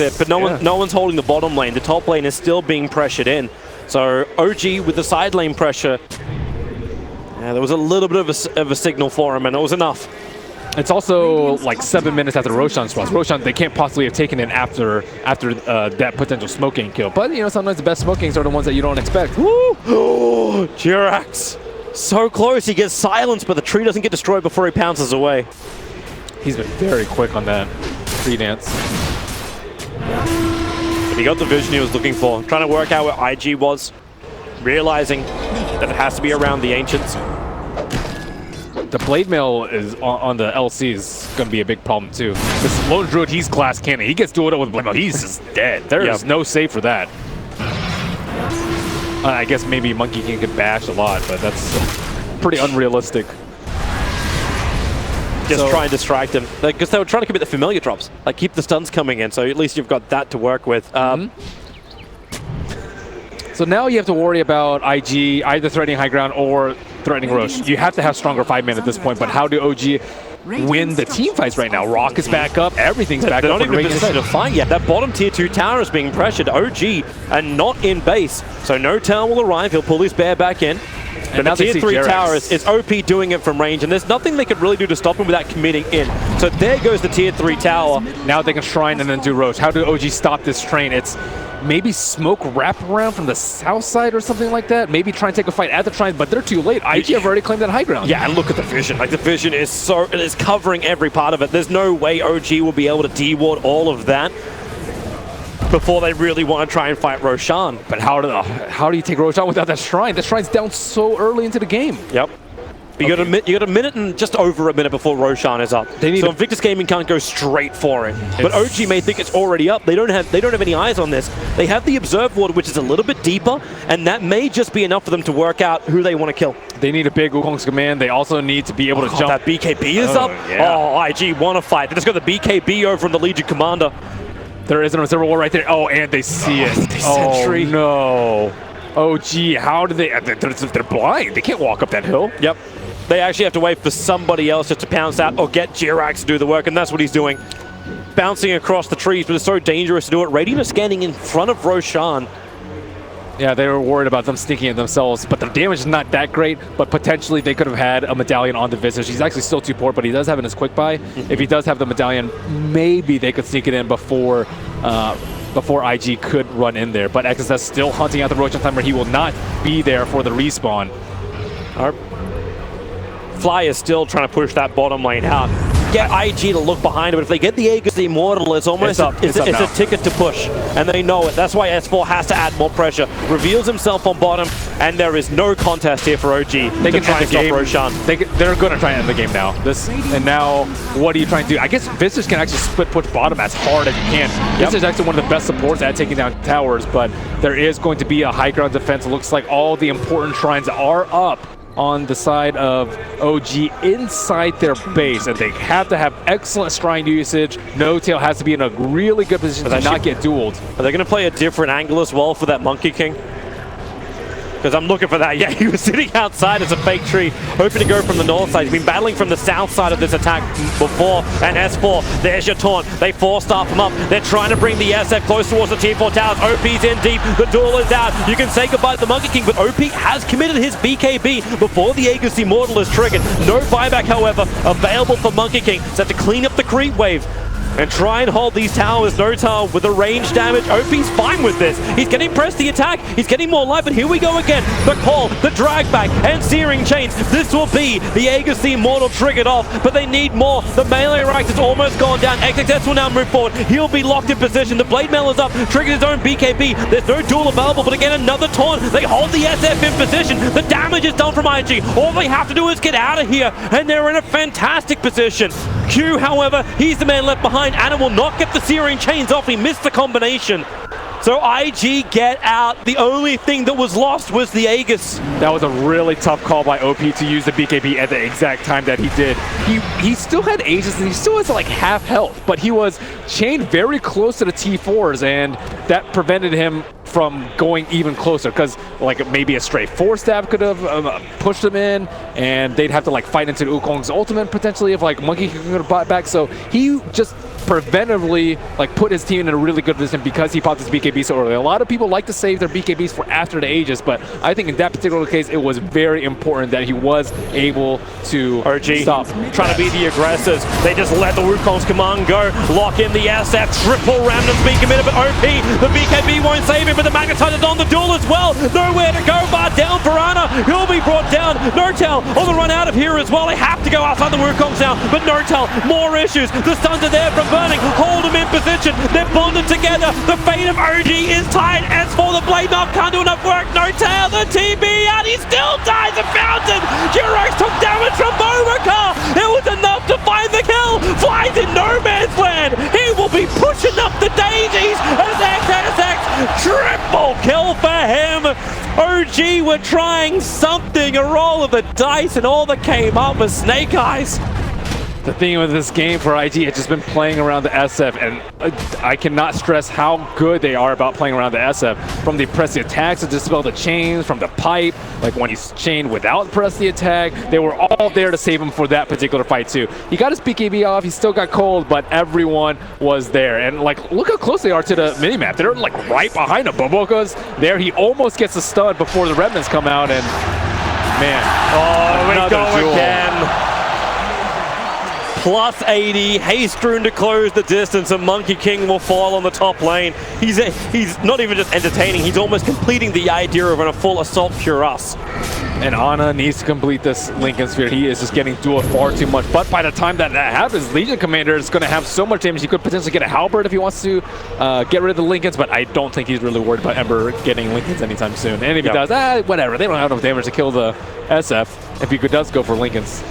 E: it. But no one's holding the bottom lane. The top lane is still being pressured in. So OG with the side lane pressure, there was a little bit of a signal for him, and it was enough.
D: It's also like 7 minutes after Roshan's cross. Roshan, they can't possibly have taken it after that potential smoking kill. But sometimes the best smokings are the ones that you don't expect.
E: Woo! Jirax, so close. He gets silenced, but the tree doesn't get destroyed before he pounces away.
D: He's been very quick on that tree dance.
E: But he got the vision he was looking for. Trying to work out where IG was, realizing that it has to be around the Ancients.
D: The Blade Mail is on the LC is going to be a big problem too. This Lone Druid, he's glass cannon. He gets dueled up with Blade Mail. He's just dead. There is no save for that. I guess maybe Monkey King could bash a lot, but that's pretty unrealistic.
E: Just try and distract him. Because they were trying to commit the familiar drops. Like, keep the stuns coming in, so at least you've got that to work with.
D: So now you have to worry about IG either threatening high ground or threatening Roche. You have to have stronger 5-man at this point, but how do OG win the team fights right now? Rock is back up, everything's back up.
E: They're not even in position to fight yet. That bottom tier 2 tower is being pressured. OG and not in base. So No-Tail will arrive, he'll pull his bear back in. But the tier 3 tower is OP doing it from range, and there's nothing they could really do to stop him without committing in. So there goes the tier 3 tower.
D: Now they can shrine and then do Roche. How do OG stop this train? It's maybe smoke wrap around from the south side or something like that. Maybe try and take a fight at the shrine, but they're too late. IG have already claimed that high ground.
E: Yeah, and look at the vision. Like, the vision is it is covering every part of it. There's no way OG will be able to de-ward all of that. before they really want to try and fight Roshan.
D: But how do you take Roshan without that shrine? That shrine's down so early into the game.
E: Yep. You got a minute and just over a minute before Roshan is up. So Invictus Gaming can't go straight for it. But OG may think it's already up. They don't have any eyes on this. They have the Observe Ward, which is a little bit deeper, and that may just be enough for them to work out who they want to kill.
D: They need a big Wukong's command. They also need to be able to jump.
E: That BKB is up.
D: Yeah.
E: Oh, IG want to fight. They just got the BKB over from the Legion Commander.
D: There is an Observer Ward right there. Oh, and they see it.
E: Sentry.
D: No. OG, how do they? They're blind. They can't walk up that hill.
E: Yep. They actually have to wait for somebody else just to pounce out or get Jirax to do the work, and that's what he's doing. Bouncing across the trees, but it's so dangerous to do it. Radiant standing in front of Roshan.
D: Yeah, they were worried about them sneaking in themselves, but the damage is not that great, but potentially they could have had a medallion on the Visage. He's actually still too poor, but he does have in his quick buy. If he does have the medallion, maybe they could sneak it in before IG could run in there. But XSS still hunting out the Roshan Timer. He will not be there for the respawn.
E: Our Fly is still trying to push that bottom lane out. Get IG to look behind it, but if they get the Aegis the Immortal, it's almost it's a ticket to push, and they know it. That's why S4 has to add more pressure. Reveals himself on bottom, and there is no contest here for OG. They can try and stop Roshan.
D: They're going to try and end the game now. And now, what are you trying to do? I guess Visage can actually split push bottom as hard as you can. Visage is actually one of the best supports at taking down towers, but there is going to be a high ground defense. It looks like all the important shrines are up on the side of OG inside their base, and they have to have excellent shrine usage. No Tail has to be in a really good position to not get dueled.
E: Are they going to play a different angle as well for that Monkey King? Because I'm looking for that. Yeah, he was sitting outside as a fake tree, hoping to go from the north side. He's been battling from the south side of this attack before. And S4, there's your taunt. They four-star him up. They're trying to bring the SF close towards the T4 towers. OP's in deep. The duel is out. You can say goodbye to the Monkey King, but OP has committed his BKB before the Aegis Immortal is triggered. No buyback, however, available for Monkey King. So have to clean up the creep wave and try and hold these towers. No tower with the range damage. OP's fine with this. He's getting pressed the attack. He's getting more life, and here we go again. The call, the drag back, and searing chains. This will be the Aegis the Immortal triggered off, but they need more. The melee right is almost gone down. XXS will now move forward. He'll be locked in position. The Blade Mail is up. Triggers his own BKB. There's no duel available, but again, another taunt. They hold the SF in position. The damage is done from IG. All they have to do is get out of here, and they're in a fantastic position. Q, however, he's the man left behind. Anna will not get the searing chains off. He missed the combination. So IG get out. The only thing that was lost was the Aegis.
D: That was a really tough call by OP to use the BKB at the exact time that he did. He still had Aegis and he still has like half health, but he was chained very close to the T4s, and that prevented him from going even closer, because like maybe a straight 4-stab could have pushed him in, and they'd have to like fight into Wukong's ultimate potentially if like Monkey could have bought back. So he just preventively like put his team in a really good position because he popped his BKB so early. A lot of people like to save their BKBs for after the Aegis, but I think in that particular case it was very important that he was able to stop.
E: Trying to be the aggressors. They just let the Wukong's command go. Lock in the SF. Triple Remnants being committed, but OP, the BKB won't save him, but the Magnetite is on the duel as well. Nowhere to go, bar down for Ana. He'll be brought down. Nortel on the run out of here as well. They have to go outside the Wukongs now, but Nortel, more issues. The stuns are there from Burning. Hold them in position. They're bonded together. The fate of OG is tied. As for the Blade Knob, can't do enough work. Nortel, the TB out. He still dies a fountain. Jirax took damage from Bobakar. It was enough to find the kill. Flies in no man's land. He will be pushing up the daisies as XXX triple kill for him. OG were trying something, a roll of the dice, and all that came up was Snake Eyes.
D: The thing with this game for IG has just been playing around the SF, and I cannot stress how good they are about playing around the SF. From the press the attacks to dispel the chains, from the pipe, like when he's chained without press the attack, they were all there to save him for that particular fight too. He got his BKB off, he still got cold, but everyone was there. And like, look how close they are to the minimap. They're like right behind him. Boboka's there, he almost gets a stun before the remnants come out, and man.
E: Oh, we go again. plus 80, haste rune to close the distance, and Monkey King will fall on the top lane. He's not even just entertaining, he's almost completing the idea of a full assault cuirass.
D: And Ana needs to complete this Lincoln Sphere. He is just getting dueled far too much. But by the time that happens, Legion Commander is going to have so much damage. He could potentially get a Halberd if he wants to get rid of the Lincolns, but I don't think he's really worried about Ember getting Lincolns anytime soon. And if he does, whatever. They don't have enough damage to kill the SF if he does go for Lincolns.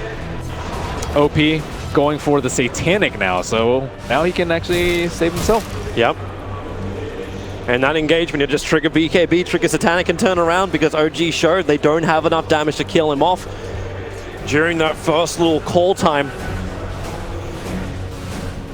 D: OP going for the Satanic now, so now he can actually save himself.
E: Yep. And that engagement, you just trigger BKB, trigger Satanic, and turn around because OG showed they don't have enough damage to kill him off during that first little call time.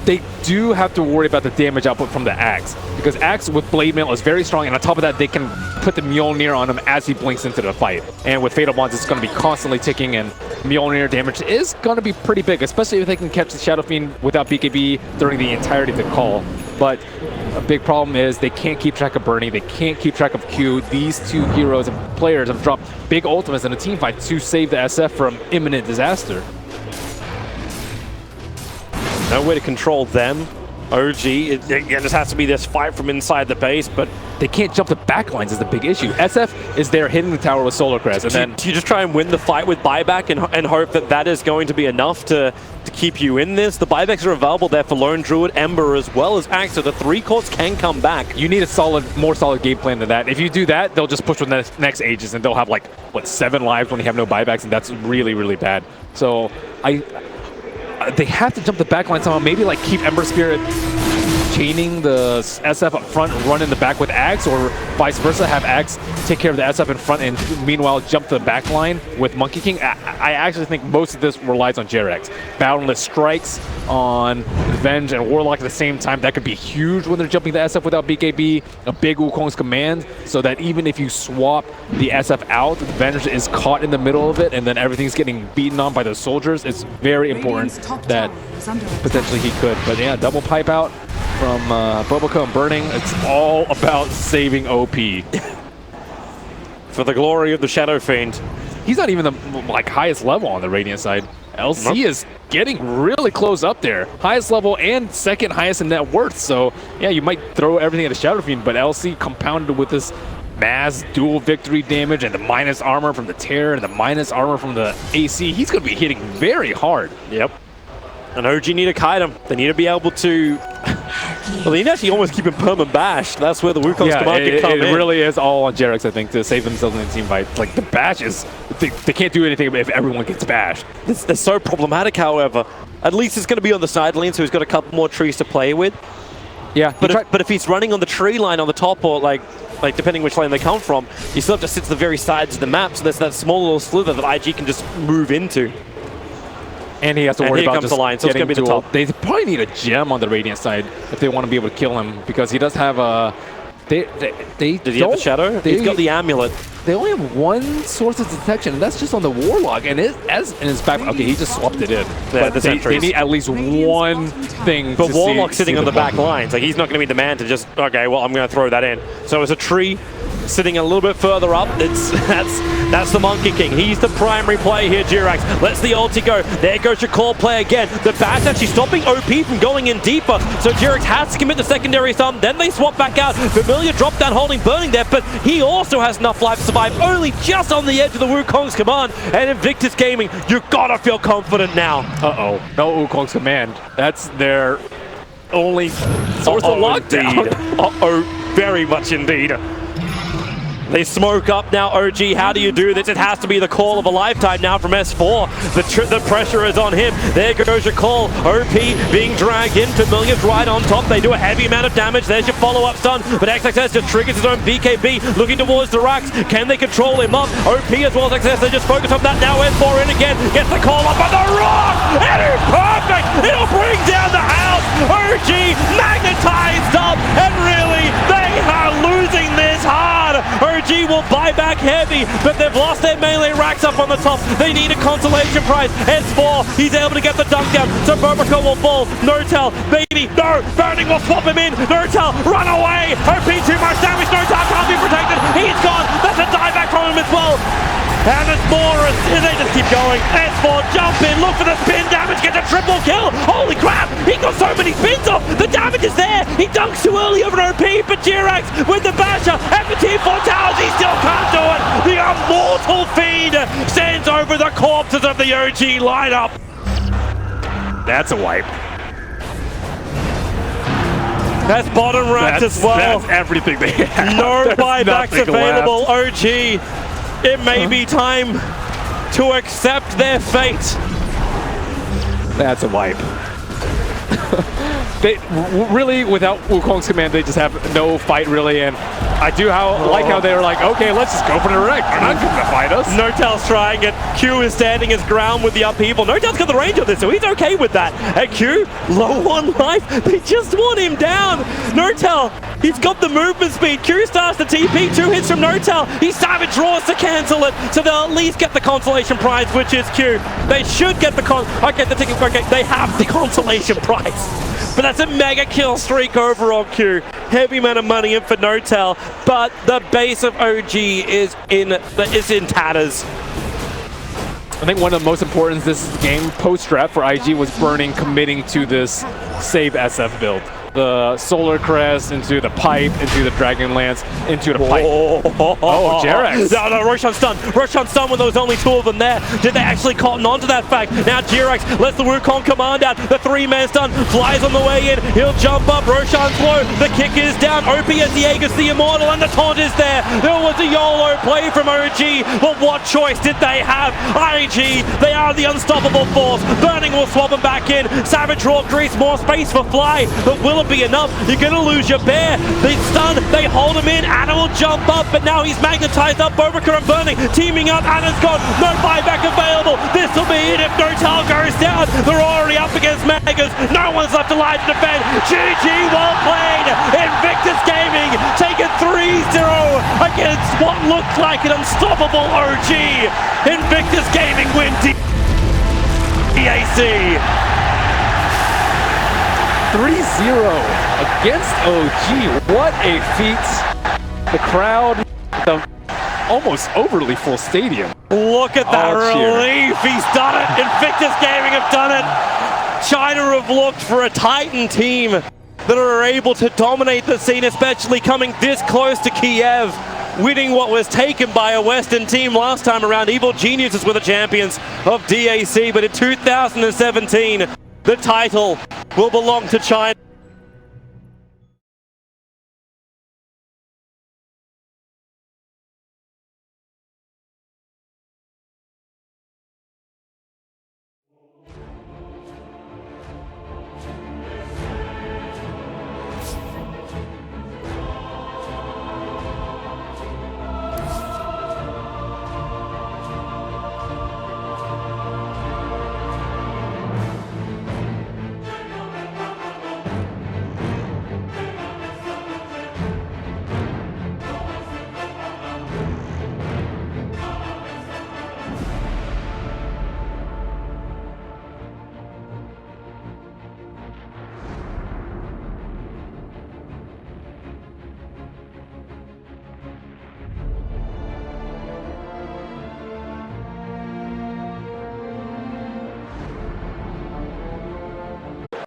D: They do have to worry about the damage output from the Axe, because Axe with Blade Mail is very strong, and on top of that, they can put the Mjolnir on him as he blinks into the fight. And with Fatal Bonds, it's going to be constantly ticking, and Mjolnir damage is going to be pretty big, especially if they can catch the Shadow Fiend without BKB during the entirety of the call. But a big problem is they can't keep track of Burning, they can't keep track of Q. These two heroes and players have dropped big ultimates in a team fight to save the SF from imminent disaster.
E: No way to control them. OG, it just has to be this fight from inside the base, but
D: they can't jump the backlines is the big issue. SF is there hitting the tower with Solar Crest, and then
E: do you just try and win the fight with buyback and hope that that is going to be enough to keep you in this? The buybacks are available there for Lone Druid, Ember, as well as Axe, so the 3 courts can come back.
D: You need a more solid game plan than that. If you do that, they'll just push with the next Aegis, and they'll have like, what, 7 lives when you have no buybacks, and that's really, really bad. So they have to jump the backline somehow, maybe like keep Ember Spirit chaining the SF up front, run in the back with Axe, or vice versa, have Axe take care of the SF in front and meanwhile jump the back line with Monkey King. I actually think most of this relies on Jerax. Boundless strikes on Venge and Warlock at the same time. That could be huge when they're jumping the SF without BKB. A big Wukong's command, so that even if you swap the SF out, Venge is caught in the middle of it and then everything's getting beaten on by the soldiers. It's very important that potentially he could. But yeah, double pipe out from Boboco and Burning. It's all about saving OP.
E: For the glory of the Shadow Fiend.
D: He's not even the highest level on the Radiant side. LC is getting really close up there. Highest level and second highest in net worth. So yeah, you might throw everything at a Shadow Fiend, but LC compounded with this mass dual victory damage and the minus armor from the Terror and the minus armor from the AC. He's going to be hitting very hard.
E: Yep. And OG need to kite him. They need to be able to... Well, they need to actually almost keep him perma bashed. That's where the Wukong's command can come in.
D: It really is all on Jerax, I think, to save themselves in the team fight. Like, the bash is... They can't do anything if everyone gets bashed.
E: They're so problematic, however. At least it's going to be on the side lane, so he's got a couple more trees to play with.
D: Yeah.
E: But if he's running on the tree line on the top, or like depending which lane they come from, you still have to sit to the very sides of the map, so there's that small little slither that IG can just move into.
D: And he has to worry about just
E: the line, so it's going to be the top.
D: They probably need a gem on the Radiant side if they want to be able to kill him, because he does have a... Did he have the
E: Shadow? He's got the amulet.
D: They only have one source of detection, and that's just on the Warlock. And in his back... Okay, he just swapped it in.
E: Yeah,
D: but they need at least one thing
E: But
D: to
E: Warlock's sitting on the back
D: line.
E: lines. Like, he's not going to be the man to just, okay, well, I'm going to throw that in. So it's a tree sitting a little bit further up. That's the Monkey King. He's the primary player here, Jerax. Lets the ulti go. There goes your core play again. The bash actually stopping OP from going in deeper. So Jerax has to commit the secondary stun. Then they swap back out. Familiar drop down holding Burning there, but he also has enough life to survive. Only just on the edge of the Wukong's command. And Invictus Gaming, you gotta feel confident now.
D: Uh-oh. No Wukong's command. That's their only source of lockdown.
E: Uh-oh. Very much indeed. They smoke up now, OG. How do you do this? It has to be the call of a lifetime now from S4. The pressure is on him. There goes your call. OP being dragged in. Familiar's right on top. They do a heavy amount of damage. There's your follow-up stun. But XXS just triggers his own BKB, looking towards the racks. Can they control him up? OP as well as XXS. They just focus on that now. S4 in again. Gets the call up on the rock. And it's perfect. It'll bring down the house. OG magnetized up. And really, they are losing this hard. OG will buy back heavy, but they've lost their melee racks up on the top. They need a consolation prize. S4, he's able to get the dunk down, so Boboco will fall. No-Tell, maybe, no, Burning will swap him in. No-Tell, run away. OP too much damage, No-Tell can't be protected. He's gone. That's a dieback from him as well. And it's more, they just keep going. S4, jump in, look for the spin damage, get a triple kill. many spins off. The damage is there. He dunks too early over an OP, but Jirax with the basher and for Team 4 Towers, he still can't do it. The immortal Fiend stands over the corpses of the OG lineup.
D: That's a wipe.
E: That's bottom ranked as well.
D: That's everything they have.
E: No
D: There's
E: buybacks
D: nothing
E: available.
D: left.
E: OG, it may be time to accept their fate.
D: That's a wipe. They really, without Wukong's command, they just have no fight really, and I do like how they were like, okay, let's just go for the wreck. They're not going to fight us.
E: Notel's trying it. Q is standing his ground with the upheaval. Notel's got the range on this, so he's okay with that. And Q, low on life. They just want him down. Notel, he's got the movement speed. Q starts the TP. 2 hits from Notel. He savage draws to cancel it, so they'll at least get the consolation prize, which is Q. They should get the they have the consolation prize. But that's a mega kill streak overall, Q. Heavy amount of money in for Notel, but the base of OG is in tatters.
D: I think one of the most important this game post-draft for IG was Burning committing to this save SF build. The Solar Crest into the pipe, into the Dragon Lance, into the pipe. Oh, Jirax.
E: No, Roshan's stunned. Roshan's stunned when there was only 2 of them there. Did they actually cotton onto that fact? Now Jirax lets the Wukong command out. The 3-man stun flies on the way in. He'll jump up. Roshan's low. The kick is down. OP as the Aegis, the Immortal, and the taunt is there. There was a YOLO play from OG, but what choice did they have? IG, they are the unstoppable force. Burning will swap them back in. Savage Raw creates more space for Fly, but will it be enough? You're gonna lose your bear. They stun, they hold him in. Anna will jump up, but now he's magnetized up. Bobica and Burning teaming up. Anna's gone. No buyback available. This will be it if Notel goes down. They're already up against Magas. No one's left alive to defend. GG, well played. Invictus Gaming taking 3-0 against what looked like an unstoppable OG. Invictus Gaming win DAC.
D: 3-0 against OG. What a feat. The crowd, the almost overly full stadium.
E: Look at that relief. He's done it. Invictus Gaming have done it. China have looked for a Titan team that are able to dominate the scene, especially coming this close to Kiev, winning what was taken by a Western team last time around. Evil Geniuses were the champions of DAC, but in 2017, the title will belong to China.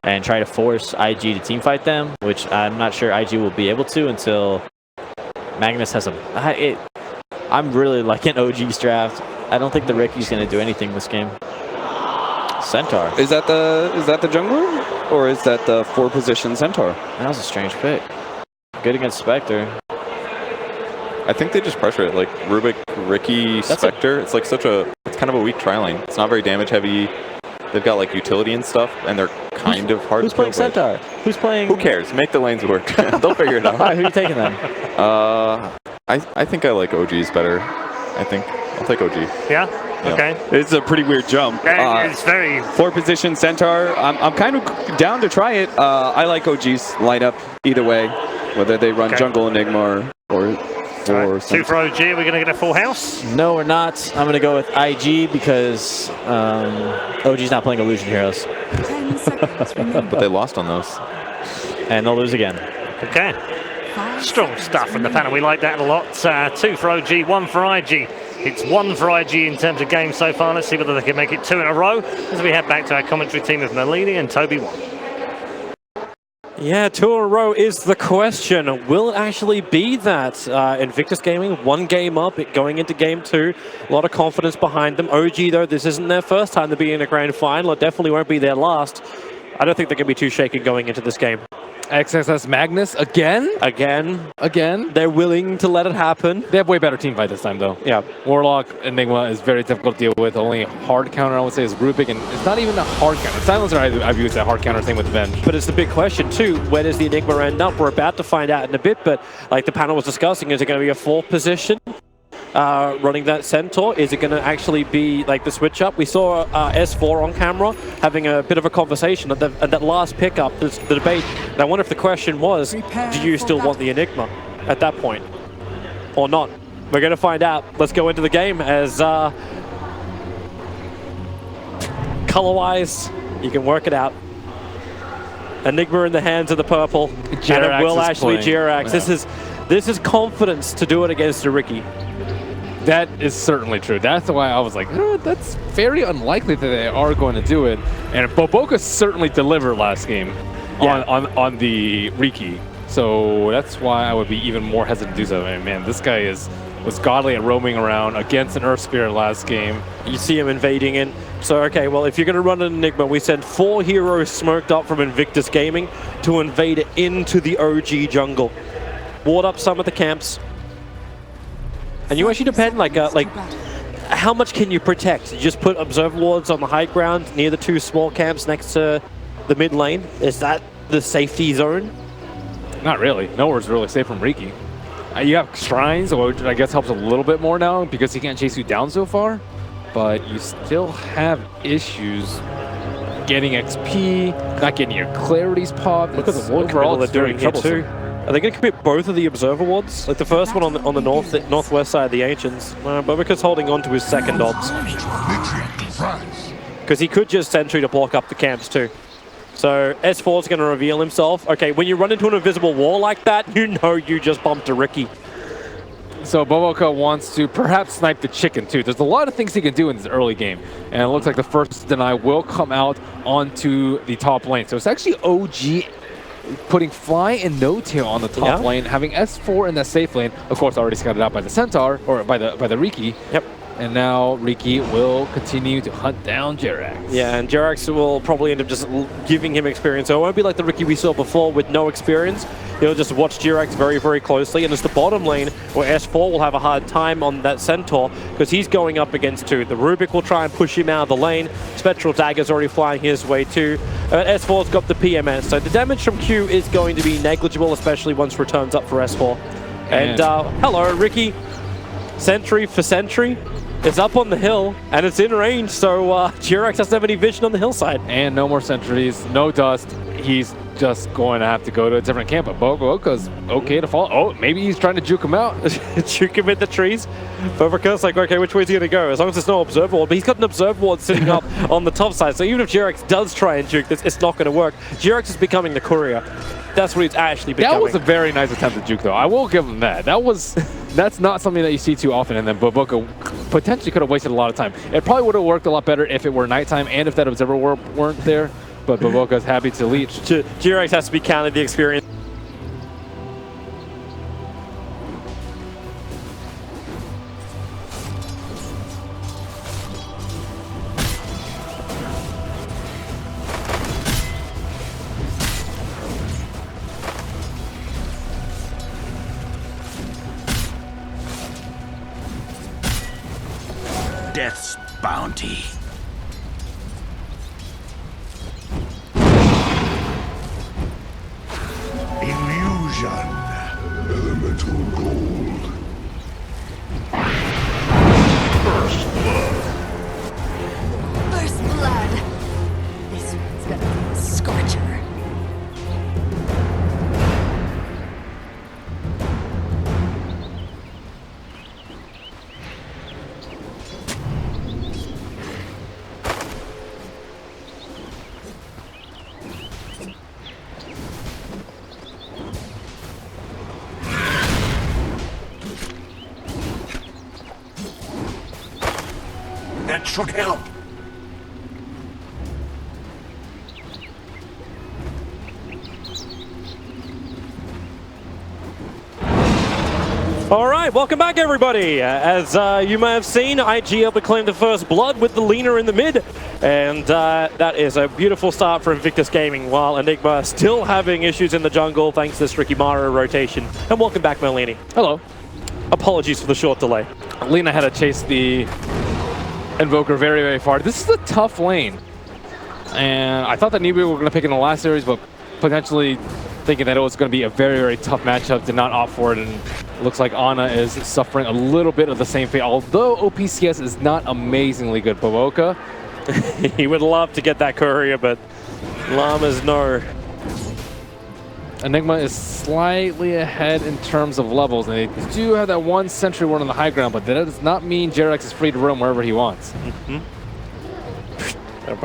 C: And try to force IG to teamfight them, which I'm not sure IG will be able to until Magnus has I'm really liking OG's draft. I don't think the Ricky's going to do anything this game. Centaur.
A: Is that the jungler? Or is that the 4-position Centaur?
C: That was a strange pick. Good against Spectre.
A: I think they just pressure it. Like Rubik, Ricky, Spectre. It's like it's kind of a weak tri lane. It's not very damage heavy. They've got like utility and stuff, and they're kind of hard to play.
C: Who's playing Centaur? Who's playing?
A: Who cares? Make the lanes work. They'll figure it out.
C: Who are you taking then?
A: I think I like OG's better. I'll take OG.
B: Yeah? Okay.
F: It's a pretty weird jump.
B: It's very...
F: 4-position Centaur. I'm kind of down to try it. I like OG's lineup either way, whether they run Jungle Enigma or
B: Right. 2 for OG, are we going to get a full house?
C: No, we're not. I'm going to go with IG because OG's not playing Illusion Heroes.
G: 10 seconds remaining.
A: But they lost on those.
C: And they'll lose again.
B: Okay. Strong stuff from the panel. We like that a lot. 2 for OG, 1 for IG. It's 1 for IG in terms of games so far. Let's see whether they can make it 2 in a row as we head back to our commentary team of Nalini and Toby 1.
E: Yeah, 2 in a row is the question. Will it actually be that? Invictus Gaming, 1 game up, going into game 2. A lot of confidence behind them. OG, though, this isn't their first time to be in a grand final. It definitely won't be their last. I don't think they're going to be too shaky going into this game.
D: XSS Magnus again?
E: Again. They're willing to let it happen.
D: They have way better team fight this time, though.
E: Yeah.
D: Warlock Enigma is very difficult to deal with. Only hard counter, I would say, is Rubik, and it's not even a hard counter. Silencer, I view as a hard counter, same with Venge.
E: But it's the big question, too. Where does the Enigma end up? We're about to find out in a bit, but like the panel was discussing, is it going to be a 4th position? Running that Centaur? Is it going to actually be like the switch up? We saw S4 on camera having a bit of a conversation at that last pickup, the debate. And I wonder if the question was, do you still want the Enigma at that point or not? We're going to find out. Let's go into the game as color-wise, you can work it out. Enigma in the hands of the purple.
D: Jirax
E: and it will actually
D: playing.
E: Jirax.
D: Yeah.
E: This is confidence to do it against a Ricky.
D: That is certainly true. That's why I was like, that's very unlikely that they are going to do it. And Boboka certainly delivered last game on the Riki. So that's why I would be even more hesitant to do so. And man, this guy was godly at roaming around against an Earth Spirit last game.
E: You see him invading in. So, okay, well, if you're going to run an Enigma, we send 4 heroes smoked up from Invictus Gaming to invade it into the OG jungle. Ward up some of the camps. And you actually depend, like how much can you protect? You just put observer wards on the high ground near the 2 small camps next to the mid lane. Is that the safety zone?
D: Not really. Nowhere's really safe from Riki. You have shrines, which I guess helps a little bit more now because he can't chase you down so far. But you still have issues getting XP, not getting your clarities popped.
E: Look at the ward control they're doing here too. Are they going to commit both of the observer wards? Like the first one on the northwest side of the Ancients. Bobika's holding on to his second obs. Because he could just sentry to block up the camps too. So S4 is going to reveal himself. Okay, when you run into an invisible wall like that, you know you just bumped a Ricky.
D: So Boboka wants to perhaps snipe the chicken too. There's a lot of things he can do in this early game. And it looks like the first deny will come out onto the top lane. So it's actually OG putting Fly and No Tail on the top lane, having S4 in the safe lane, of course already scouted out by the Centaur, or by the Riki.
E: Yep.
D: And now Riki will continue to hunt down Jirax.
E: Yeah, and Jirax will probably end up just giving him experience. So it won't be like the Riki we saw before with no experience. He'll just watch Jirax very, very closely. And it's the bottom lane where S4 will have a hard time on that Centaur because he's going up against 2. The Rubik will try and push him out of the lane. Spectral Dagger's already flying his way too. S4's got the PMS. So the damage from Q is going to be negligible, especially once returns up for S4. And hello, Riki. Sentry for Sentry. It's up on the hill, and it's in range, so Jirax doesn't have any vision on the hillside.
D: And no more sentries, no dust. He's just going to have to go to a different camp. But Boboka's okay to follow. Oh, maybe he's trying to juke him out.
E: Juke him in the trees. Boboka's like, okay, which way is he going to go? As long as there's no observer ward. But he's got an observer ward sitting up on the top side. So even if Jirax does try and juke this, it's not going to work. Jirax is becoming the courier. That's what he's actually becoming.
D: That was a very nice attempt at juke, though. I will give him that. That's not something that you see too often, and then Boboka potentially could have wasted a lot of time. It probably would have worked a lot better if it were nighttime and if that observer weren't there, but Boboka's happy to leech.
E: Jirax has to be counted the experience.
H: Death's bounty. Illusion. Elemental gold. First blood.
G: First blood. This one's gonna be a scorcher.
H: That should help.
E: All right, welcome back, everybody. As you may have seen, IG able to claim the first blood with the leaner in the mid, and that is a beautiful start for Invictus Gaming, while Enigma still having issues in the jungle thanks to this Ricky Mara rotation. And welcome back, Merlini.
D: Hello.
E: Apologies for the short delay.
D: Lena had to chase the Invoker very, very far. This is a tough lane. And I thought that Nibu were going to pick in the last series, but potentially thinking that it was going to be a very, very tough matchup, did not opt for it, and it looks like Ana is suffering a little bit of the same fate, although OPCS is not amazingly good. Baboka,
E: he would love to get that courier, but Llamas no.
D: Enigma is slightly ahead in terms of levels, and they do have that one sentry ward on the high ground, but that does not mean Jerax is free to roam wherever he wants.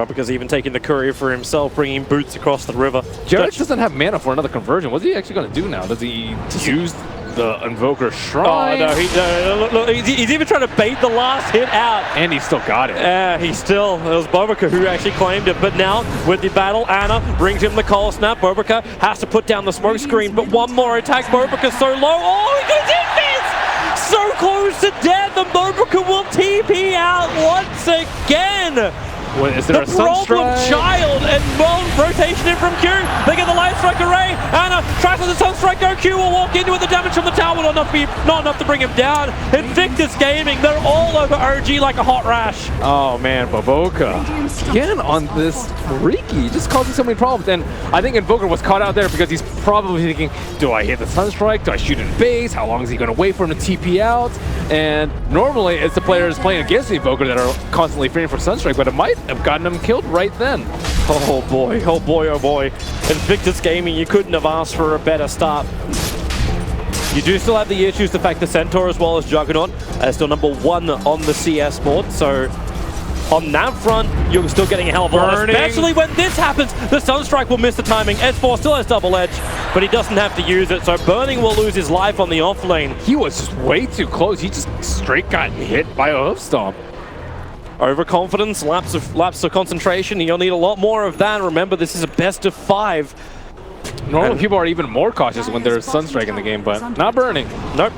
E: Because even taking the courier for himself, bringing boots across the river.
D: Jerax doesn't have mana for another conversion. What's he actually going to do now? Does he use the Invoker Shrine?
E: Oh, no, look, he's even trying to bait the last hit out.
D: And he still got it.
E: Yeah, it was Bobica who actually claimed it. But now, with the battle, Ana brings him the cold snap. Bobica has to put down the smoke screen, but one more attack. Bobica's so low. Oh, he got his infants! So close to death, and Bobica will TP out once again.
D: What, is there
E: the problem child, and well, rotation in from Q. They get the light strike array. Ana tries to the sunstrike go. Q will walk into it. The damage from the tower will not enough to bring him down. Invictus Gaming, they're all over OG like a hot rash.
D: Oh man, Baboka again on this Riki, just causing so many problems. And I think Invoker was caught out there because he's probably thinking, do I hit the sunstrike? Do I shoot in base? How long is he going to wait for him to TP out? And normally it's the players playing against the Invoker that are constantly fearing for sunstrike, but it might have gotten him killed right then.
E: Oh boy, oh boy, oh boy. Invictus Gaming, you couldn't have asked for a better start. You do still have the issues, the fact that Centaur as well as Juggernaut are still #1 on the CS board, so on that front, you're still getting a hell of a lot, especially when this happens. The Sunstrike will miss the timing. S4 still has double edge, but he doesn't have to use it, so Burning will lose his life on the off lane.
D: He was just way too close. He just straight got hit by a hoof stomp.
E: Overconfidence, lapse of concentration. You'll need a lot more of that. Remember, this is a best of 5.
D: Normally, people are even more cautious when there's Sunstrike in the game, but not Burning.
E: Nope.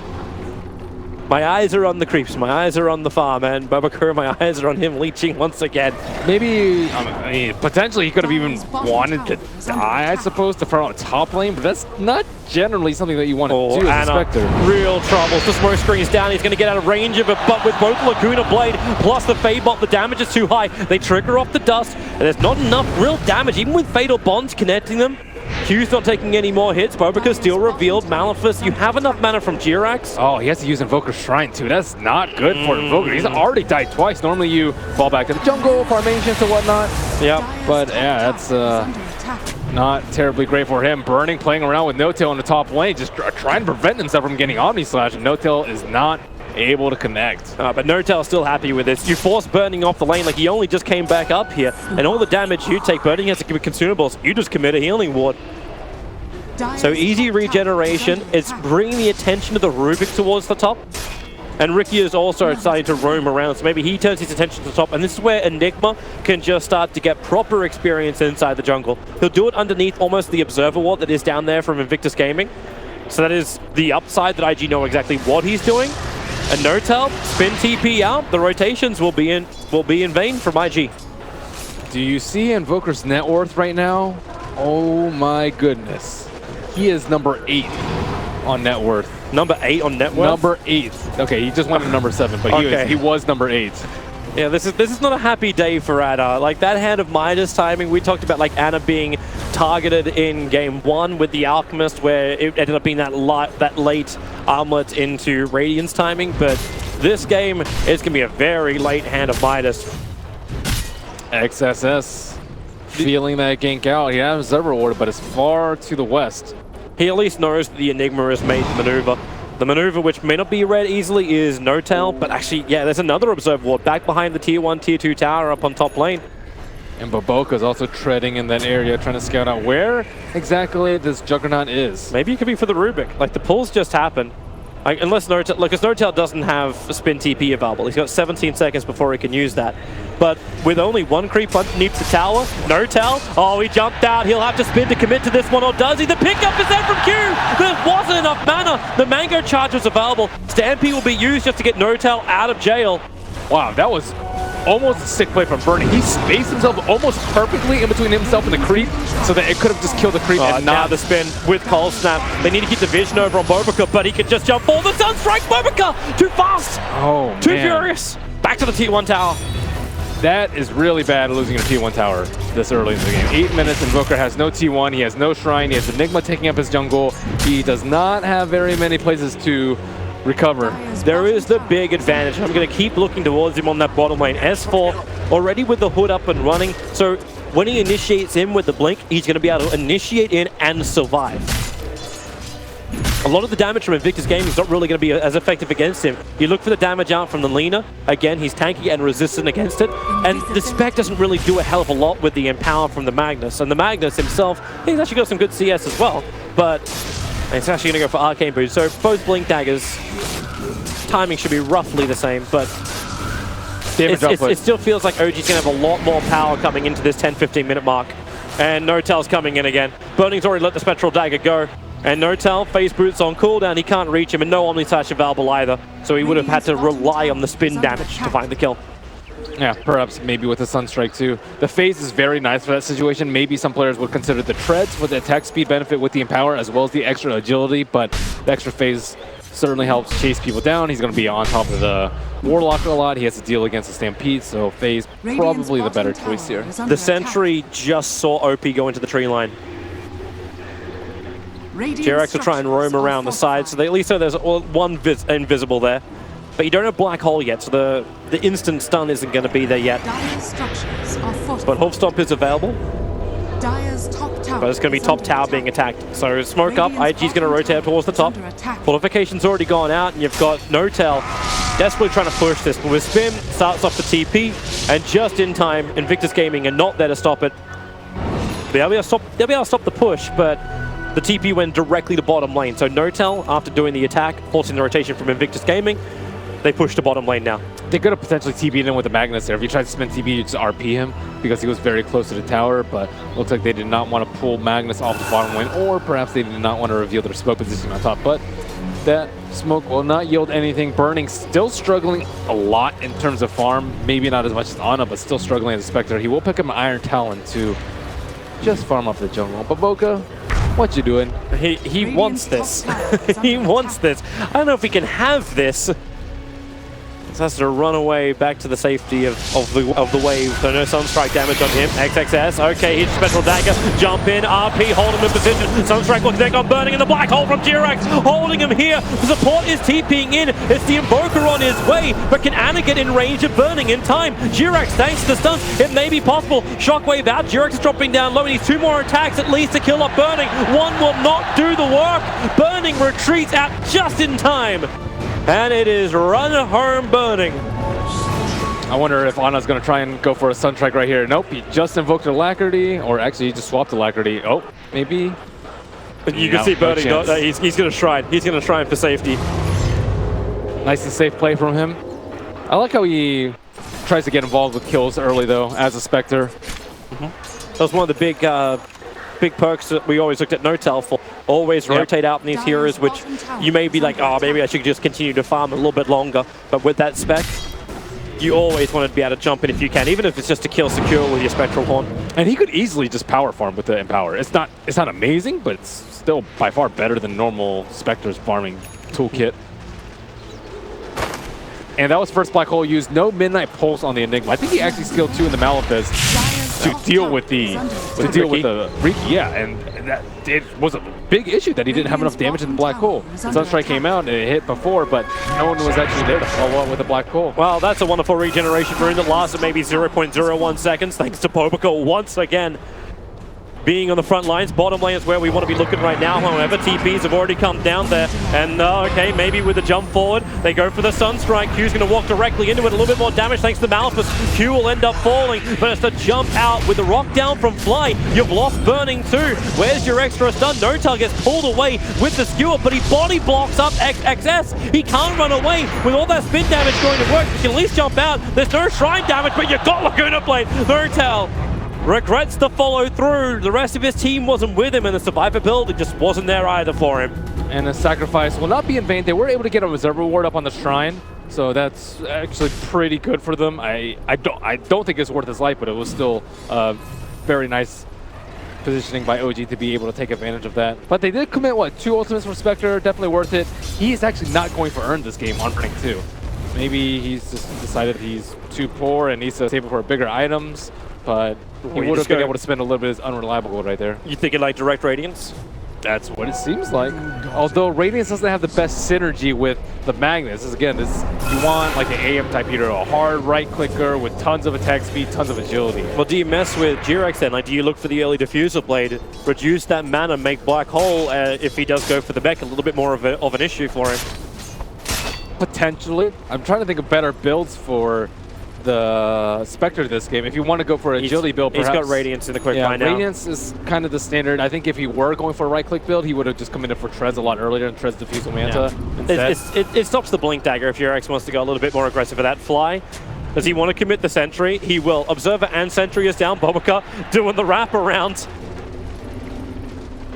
E: My eyes are on the creeps. My eyes are on the farm, and Babakur, my eyes are on him leeching once again.
D: Maybe, I mean, potentially he could have even wanted to die, I suppose, to front on top lane, but that's not generally something that you want to do as a Spectre.
E: Real troubles. The smoke screen's down. He's going to get out of range of it, but with both Laguna Blade plus the Fade Bolt, the damage is too high. They trigger off the dust, and there's not enough real damage, even with Fatal Bonds connecting them. Q's not taking any more hits. Bobica still revealed. Malefice, you have enough mana from Jirax.
D: Oh, he has to use Invoker Shrine too. That's not good for Invoker. He's already died twice. Normally you fall back to the jungle, formations and whatnot.
E: Yep.
D: But yeah, that's not terribly great for him. Burning, playing around with No-Tail in the top lane, just trying to prevent himself from getting Omni Slash, and No-Tail is not able to connect.
E: But No-Tail's still happy with this. You force Burning off the lane, like he only just came back up here, and all the damage you take, Burning has to give consumables. You just commit a healing ward. So easy regeneration. It's bringing the attention of the Rubik towards the top. And Ricky is also starting to roam around, so maybe he turns his attention to the top, and this is where Enigma can just start to get proper experience inside the jungle. He'll do it underneath almost the Observer ward that is down there from Invictus Gaming. So that is the upside that IG know exactly what he's doing. And No-Tail, spin TP out, the rotations will be in vain from IG.
D: Do you see Invoker's net worth right now? Oh my goodness. He is number 8 on net worth.
E: Number 8 on net worth?
D: Number 8. Okay, he just went to number 7, but he was number 8.
E: Yeah, this is not a happy day for Ana. Like that hand of Midas timing, we talked about like Ana being targeted in game 1 with the Alchemist, where it ended up being that late armlet into Radiance timing, but this game is going to be a very late hand of Midas.
D: XSS feeling that gank out. He has Observer ward, but it's far to the west.
E: He at least knows that the Enigma has made the maneuver. The maneuver, which may not be read easily, is No-Tail, but actually, yeah, there's another Observer ward back behind the Tier 1, Tier 2 tower up on top lane.
D: And Baboka is also treading in that area, trying to scout out where exactly this Juggernaut is.
E: Maybe it could be for the Rubik. Like, the pulls just happened. Like, unless No-Tail, because No-Tail doesn't have spin TP available. He's got 17 seconds before he can use that. But with only one creep underneath the tower, N0tail, oh, he jumped out. He'll have to spin to commit to this one, or does he? The pickup is there from Q. There wasn't enough mana. The Mango Charge was available. Stampede will be used just to get N0tail out of jail.
D: Wow, that was almost a sick play from Burning. He spaced himself almost perfectly in between himself and the creep so that it could have just killed the creep and
E: now
D: not
E: the spin with Cold Snap. They need to keep the vision over on Bobica, but he could just jump for the Sunstrike. Bobica, too fast.
D: Oh,
E: too
D: man.
E: furious. Back to the T1 tower.
D: That is really bad losing a T1 tower this early in the game. 8 minutes, Invoker has no T1, he has no Shrine, he has Enigma taking up his jungle. He does not have very many places to recover.
E: There is the big advantage. I'm going to keep looking towards him on that bottom lane. S4 already with the hood up and running, so when he initiates in with the blink, he's going to be able to initiate in and survive. A lot of the damage from Invictus Gaming is not really going to be as effective against him. You look for the damage out from the Lina. Again, he's tanky and resistant against it. And the Spec doesn't really do a hell of a lot with the Empower from the Magnus. And the Magnus himself, he's actually got some good CS as well. But it's actually going to go for Arcane Boost. So both Blink Daggers, timing should be roughly the same. But it still feels like OG's going to have a lot more power coming into this 10-15 minute mark. And N0tail's coming in again. Burning's already let the Spectral Dagger go. And N0tail, Phase Boots on cooldown, he can't reach him, and no Omni Slash available either. So he would have had to rely on the spin damage to find the kill.
D: Yeah, perhaps maybe with the Sunstrike too. The phase is very nice for that situation. Maybe some players would consider the treads for the attack speed benefit with the Empower as well as the extra agility, but the extra phase certainly helps chase people down. He's going to be on top of the Warlock a lot. He has to deal against the Stampede, so phase probably the better choice here.
E: The Sentry just saw OP go into the tree line. Jirax will try and roam around the side, so at least there's one invisible there. But you don't have Black Hole yet, so the instant stun isn't going to be there yet. But Hoof Stomp is available. But it's going to be top tower being attacked. So smoke up, IG's going to rotate towards the top. Fortification's already gone out, and you've got N0tail desperately trying to push this. But with Spin, starts off the TP, and just in time, Invictus Gaming are not there to stop it. They'll be able to stop the push, but the TP went directly to bottom lane. So N0tail, after doing the attack, forcing the rotation from Invictus Gaming, they push to bottom lane now.
D: They could have potentially TP'd in with the Magnus there. If you tried to spin TP, you just RP him because he was very close to the tower, but looks like they did not want to pull Magnus off the bottom lane, or perhaps they did not want to reveal their smoke position on top. But that smoke will not yield anything. Burning still struggling a lot in terms of farm. Maybe not as much as Ana, but still struggling as a Spectre. He will pick up an Iron Talon to just farm up the jungle. But Boca, what you doing?
E: He wants this. He wants this. I don't know if he can have this. He has to run away back to the safety of the wave. So no Sunstrike damage on him. XXS. Okay, he's Spectral Dagger. Jump in. RP. Hold him in position. Sunstrike looks like on Burning in the Black Hole from Jirax. Holding him here. The support is TPing in. It's the Invoker on his way. But can Ana get in range of Burning in time? Jirax, thanks to the stuns, it may be possible. Shockwave out. Jirax is dropping down low. He needs 2 more attacks at least to kill off Burning. One will not do the work. Burning retreats out just in time. And it is run home Burning.
D: I wonder if Ana's going to try and go for a Sunstrike right here. Nope, he just invoked Alacrity, or actually he just swapped Alacrity. Oh, maybe.
E: You can see Burning, he's going to Shrine. He's going to Shrine for safety.
D: Nice and safe play from him. I like how he tries to get involved with kills early, though, as a Spectre.
E: That was one of the big perks that we always looked at N0tail for. Always rotate out in these heroes, which you may be like, oh, maybe I should just continue to farm a little bit longer. But with that spec, you always want to be able to jump in if you can, even if it's just to kill secure with your Spectral Horn.
D: And he could easily just power farm with the Empower. It's not amazing, but it's still by far better than normal Spectre's farming toolkit. And that was first Black Hole used. No Midnight Pulse on the Enigma. I think he actually skilled 2 in the Malefice to deal with the Riki. Yeah, and it was a big issue that he didn't have enough damage in the Black Hole. Sunstrike came out and it hit before, but no one was actually there to follow up with the Black Hole.
E: Well, that's a wonderful regeneration for him that lasted maybe 0.01 seconds, thanks to Bobica once again. being on the front lines. Bottom lane is where we want to be looking right now. However, TPs have already come down there. And okay, maybe with the jump forward, they go for the Sunstrike. Q's going to walk directly into it. A little bit more damage thanks to Malphus. Q will end up falling, but it's the jump out with the rock down from Fly. You've lost Burning too. Where's your extra stun? Notal gets pulled away with the skewer, but he body blocks up XXS. He can't run away with all that spin damage going to work. You can at least jump out. There's no shrine damage, but you've got Laguna Blade. Notal regrets to follow through. The rest of his team wasn't with him, and the survivor build, it just wasn't there either for him.
D: And the sacrifice will not be in vain. They were able to get a Observer Ward up on the shrine, so that's actually pretty good for them. I don't think it's worth his life, but it was still very nice positioning by OG to be able to take advantage of that. But they did commit, what, 2 ultimates for Spectre, definitely worth it. He's actually not going for earn this game on Burning 2. Maybe he's just decided he's too poor and needs to save it for bigger items, but he would have been able to spend a little bit of his unreliable gold right there.
E: You thinking like direct Radiance?
D: That's what it seems like. Although Radiance doesn't have the best synergy with the Magnus. Again, you want like an AM type hero, a hard right clicker with tons of attack speed, tons of agility.
E: Well, do you mess with G-Rex then? Like, do you look for the early Diffuser Blade, reduce that mana, make Black Hole if he does go for the mech, a little bit more of an issue for him?
D: Potentially. I'm trying to think of better builds for the Spectre this game. If you want to go for an agility build, perhaps.
E: He's got Radiance in the quick by now.
D: Radiance is kind of the standard. I think if he were going for a right-click build, he would have just come in for Treads a lot earlier and Treads Diffusal Manta.
E: Yeah. It stops the Blink Dagger if your X wants to go a little bit more aggressive for that Fly. Does he want to commit the Sentry? He will. Observer and Sentry is down. Bobica doing the wrap around.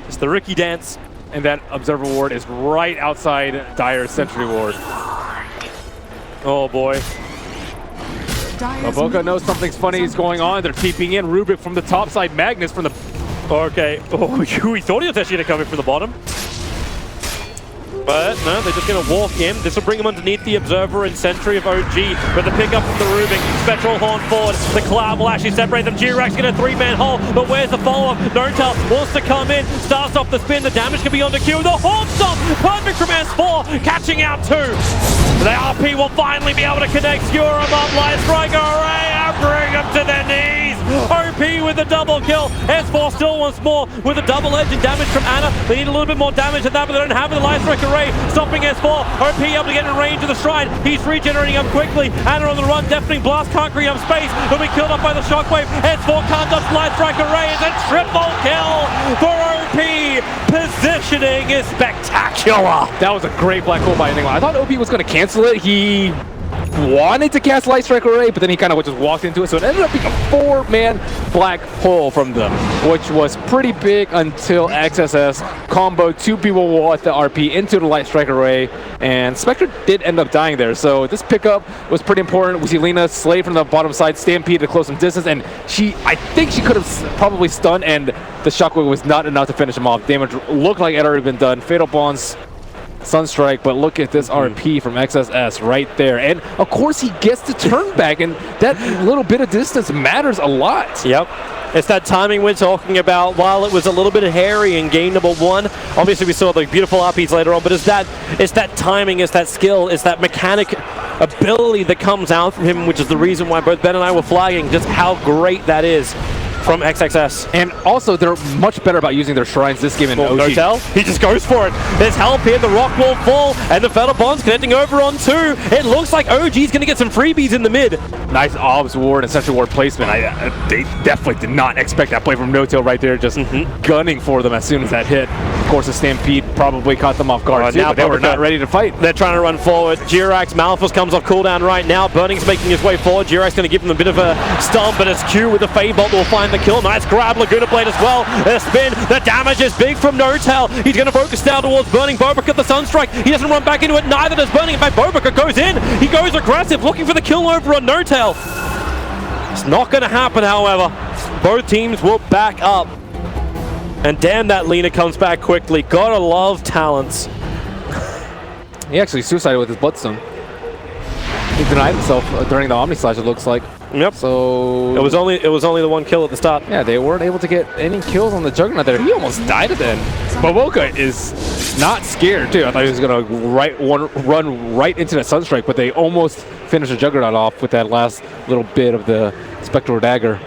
E: It's the Ricky dance.
D: And that Observer Ward is right outside Dire's Sentry Ward.
E: Oh boy.
D: Bobica knows something's funny is going on. They're keeping in Rubik from the top side, Magnus from the...
E: Okay. Oh, we thought he was actually going to come in from the bottom. But no, they're just going to walk in. This will bring him underneath the Observer and Sentry of OG. But the pickup from the Rubik, Spectral Horn forward. The Cloud will actually separate them. G-Rex get a 3-man hole. But where's the follow-up? Notal wants to come in. Starts off the spin. The damage can be on the Q. The Horn Stomp! Perfect from S4. Catching out 2. The RP will finally be able to connect. Skewer him up. Light Strike Array and bring him to their knees. OP with the double kill. S4 still wants more with a double edge and damage from Ana. They need a little bit more damage than that, but they don't have the Light Strike Array. Stopping S4. OP able to get in range of the shrine. He's regenerating up quickly. Ana on the run. Deafening Blast can't create up space. He'll be killed up by the Shockwave. S4 can't touch Light Strike Array. It's a triple kill for OP. Positioning is spectacular.
D: That was a great Black Hole by Enigma. I thought OP was going to cancel it. He wanted to cast Light Strike Array, but then he kind of just walked into it. So it ended up being a 4-man Black Hole from them, which was pretty big until XSS comboed 2 people with the RP into the Light Strike Array, and Spectre did end up dying there. So this pickup was pretty important. We see Lina slay from the bottom side, Stampede to close some distance, and I think she could have probably stunned, and the Shockwave was not enough to finish him off. Damage looked like it had already been done. Fatal Bonds, Sunstrike, but look at this RP from XSS right there. And of course he gets the turn back, and that little bit of distance matters a lot.
E: Yep. It's that timing we're talking about. While it was a little bit hairy in game number 1, obviously we saw the beautiful RPs later on, but it's that timing, it's that skill, it's that mechanic ability that comes out from him, which is the reason why both Ben and I were flagging just how great that is from XXS.
D: And also, they're much better about using their shrines this game in OG.
E: Notal, he just goes for it. There's help here, the rock will fall, and the Fatal Bond's connecting over on 2. It looks like OG's going to get some freebies in the mid.
D: Nice Obs Ward and Sentry Ward placement. They definitely did not expect that play from Notal right there, just gunning for them as soon as that hit. Of course, the Stampede probably caught them off guard too, but they were not ready to fight.
E: They're trying to run forward. Jirax, Malphus comes off cooldown right now. Burning's making his way forward. Jirax going to give him a bit of a stomp, but it's Q with the Feybolt will find the kill. Nice grab, Laguna Blade as well. The spin, the damage is big from Notal. He's going to focus down towards Burning. Bobica the Sunstrike. He doesn't run back into it, neither does Burning. In fact, Bobica goes in. He goes aggressive, looking for the kill over on Notal. It's not going to happen, however. Both teams will back up. And damn, that Lina comes back quickly. Gotta love talents.
D: He actually suicided with his Bloodstone. He denied himself during the Omni Slash, it looks like.
E: Yep.
D: So
E: it was only the one kill at the start.
D: Yeah, they weren't able to get any kills on the Juggernaut there. He almost died at the end. Bobica is not scared too. I thought he was gonna run right into that Sunstrike, but they almost finished the Juggernaut off with that last little bit of the Spectral Dagger.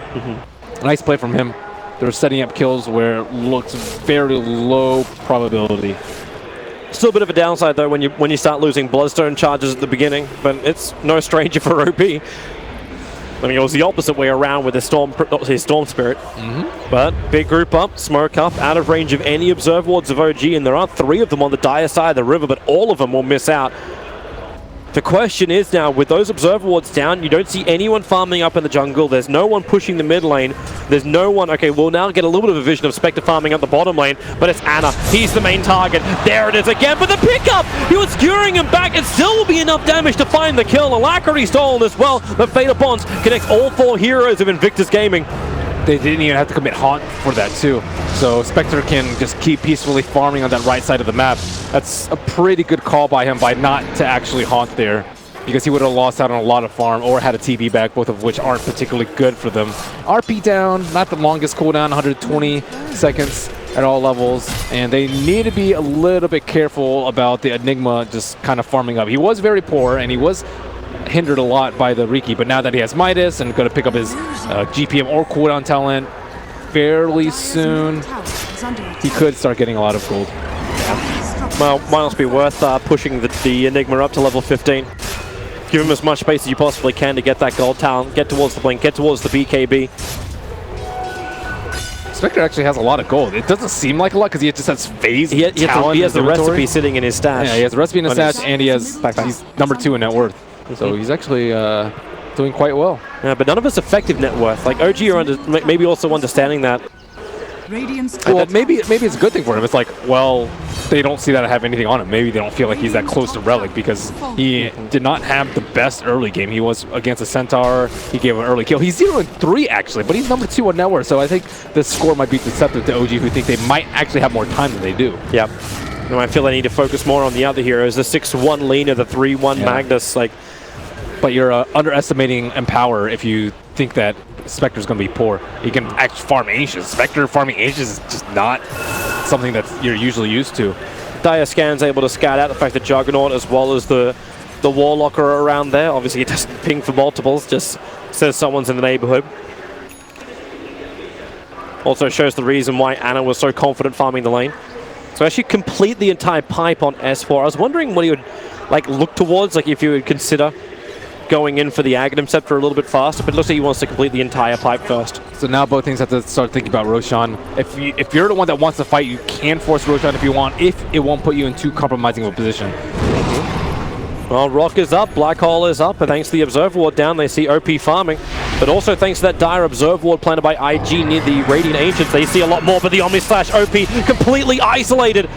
D: Nice play from him. they're setting up kills where it looks very low probability.
E: Still a bit of a downside though when you start losing Bloodstone charges at the beginning, but it's no stranger for OP. I mean, it was the opposite way around with his Storm Spirit. But big group up, smoke up, out of range of any Observer Wards of OG, and there are 3 of them on the dire side of the river, but all of them will miss out. The question is now, with those Observer Wards down, you don't see anyone farming up in the jungle. There's no one pushing the mid lane. There's no one... Okay, we'll now get a little bit of a vision of Spectre farming up the bottom lane, but it's Ana. He's the main target. There it is again, but the pickup! He was skewering him back. It still will be enough damage to find the kill. Alacrity stolen as well. The Fatal Bonds connects all 4 heroes of Invictus Gaming.
D: They didn't even have to commit Haunt for that too. So Spectre can just keep peacefully farming on that right side of the map. That's a pretty good call by him by not to actually Haunt there, because he would have lost out on a lot of farm or had a TV back, both of which aren't particularly good for them. RP down, not the longest cooldown, 120 seconds at all levels, and they need to be a little bit careful about the Enigma just kind of farming up. He was very poor, and he was hindered a lot by the Riki, but now that he has Midas and going to pick up his GPM or cooldown talent fairly soon, he could start getting a lot of gold.
E: Well, might also be worth pushing the Enigma up to level 15. Give him as much space as you possibly can to get that gold talent, get towards the blink, get towards the BKB.
D: Spectre actually has a lot of gold. It doesn't seem like a lot because he just has phase talent.
E: He has the recipe sitting in his stash.
D: Yeah, he has the recipe in his stash, and he's number 2 in net worth. So he's actually doing quite well.
E: Yeah, but none of it's effective net worth. Like OG are maybe also understanding that.
D: Well, maybe it's a good thing for him. It's like, well, they don't see that I have anything on him. Maybe they don't feel like he's that close to Relic because he did not have the best early game. He was against a Centaur. He gave an early kill. He's 0-3 actually, but he's number 2 on net worth. So I think this score might be deceptive to OG, who think they might actually have more time than they do.
E: Yep. And I feel they need to focus more on the other heroes. The 6-1 Lina, the 3-1 Magnus, like.
D: But you're underestimating Empower if you think that Spectre's going to be poor. You can actually farm Ancients. Spectre farming Ancients is just not something that you're usually used to.
E: Dire Scan's able to scout out the fact that Juggernaut as well as the Warlock are around there. Obviously, it doesn't ping for multiples, just says someone's in the neighborhood. Also shows the reason why Ana was so confident farming the lane. So actually complete the entire pipe on S4. I was wondering what he would like look towards, like if you would consider going in for the Aghanim Scepter a little bit faster, but it looks like he wants to complete the entire pipe first.
D: So now both things have to start thinking about Roshan. If you're the one that wants to fight, you can force Roshan if you want, if it won't put you in too compromising of a position.
E: Well, Rock is up, Black Hole is up, and thanks to the Observer Ward down, they see OP farming. But also thanks to that dire Observer Ward planted by IG near the Radiant Ancients, they see a lot more, but the Omni Slash OP completely isolated.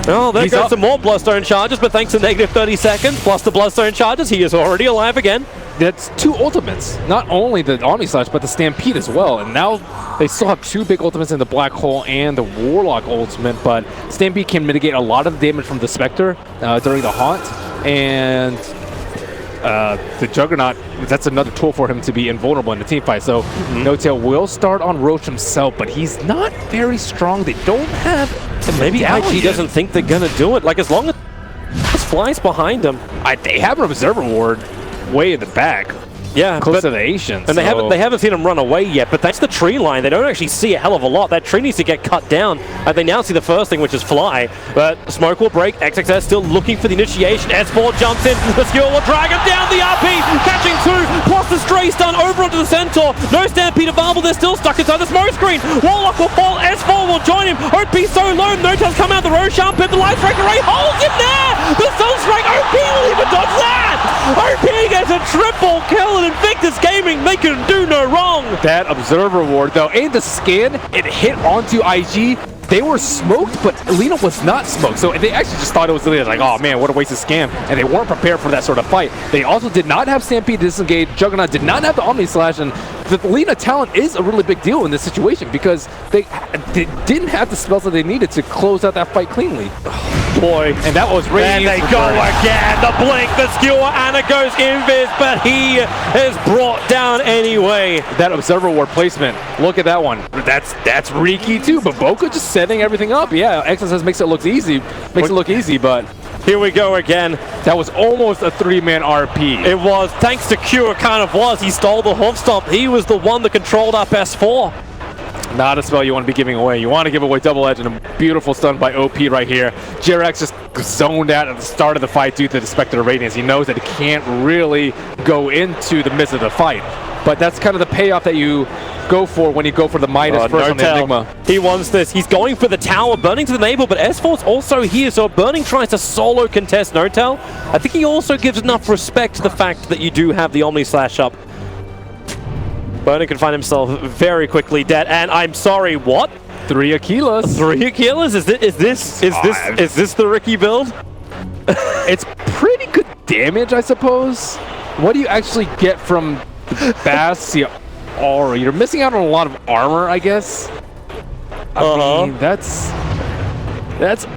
E: Oh, there goes some more Bloodstone charges, but thanks to negative 30 seconds, plus the Bloodstone charges, he is already alive again.
D: That's 2 ultimates. Not only the Omni Slash, but the Stampede as well. And now they still have 2 big ultimates in the Black Hole and the Warlock ultimate, but Stampede can mitigate a lot of the damage from the Spectre during the Haunt. And the Juggernaut, that's another tool for him to be invulnerable in the team fight. So No-Tail will start on Roche himself, but he's not very strong. They don't have...
E: And maybe IG doesn't think they're going to do it. Like, as long as Fly's behind them.
D: They have an Observer Ward way in the back.
E: Yeah,
D: close to the Asians.
E: And they haven't seen him run away yet, but that's the tree line. They don't actually see a hell of a lot. That tree needs to get cut down. And they now see the first thing, which is Fly. But Smoke will break. XXS still looking for the initiation. S4 jumps in. The skill will drag him down. The RP catching 2. Plus the stray stun over onto the Centaur. No Stampede available. They're still stuck inside the smoke screen. Warlock will fall. S4 will join him. OP so low. No-Tail's come out. The Roshan pip. The Light Strike Array holds him there. The Sunstrike. OP will even dodge that. OP gets a triple kill. Invictus Gaming, they can do no wrong.
D: That Observer Ward, though, and the scan, it hit onto IG. They were smoked, but Lina was not smoked. So they actually just thought it was like, oh man, what a waste of scam. And they weren't prepared for that sort of fight. They also did not have Stampede disengage. Juggernaut did not have the Omni Slash. And the Lina talent is a really big deal in this situation because they didn't have the spells that they needed to close out that fight cleanly.
E: Boy,
D: and that was really
E: and they go again. The blink, the skewer, Ana goes invis, but he is brought down anyway.
D: That Observer Ward placement, look at that one. That's Riki too, but Boca just setting everything up. Yeah, XSS makes it look easy, but
E: here we go again.
D: That was almost a 3-man RP.
E: It was, thanks to Q, it kind of was. He stole the hoof stomp. He was the one that controlled up S4.
D: Not a spell you want to be giving away. You want to give away Double Edge, and a beautiful stun by OP right here. Jirax just zoned out at the start of the fight due to the Spectre of Radiance. He knows that he can't really go into the midst of the fight. But that's kind of the payoff that you go for when you go for the Midas first on the Enigma.
E: He wants this. He's going for the tower, Burning to the navel, but S4's also here, so Burning tries to solo contest Notel. I think he also gives enough respect to the fact that you do have the Omni Slash up. Burning can find himself very quickly dead, and I'm sorry, what?
D: 3 Aquilas.
E: 3 Aquilas? Is this the Ricky build?
D: It's pretty good damage, I suppose. What do you actually get from the Bastia Aura? You're missing out on a lot of armor, I guess. I mean, that's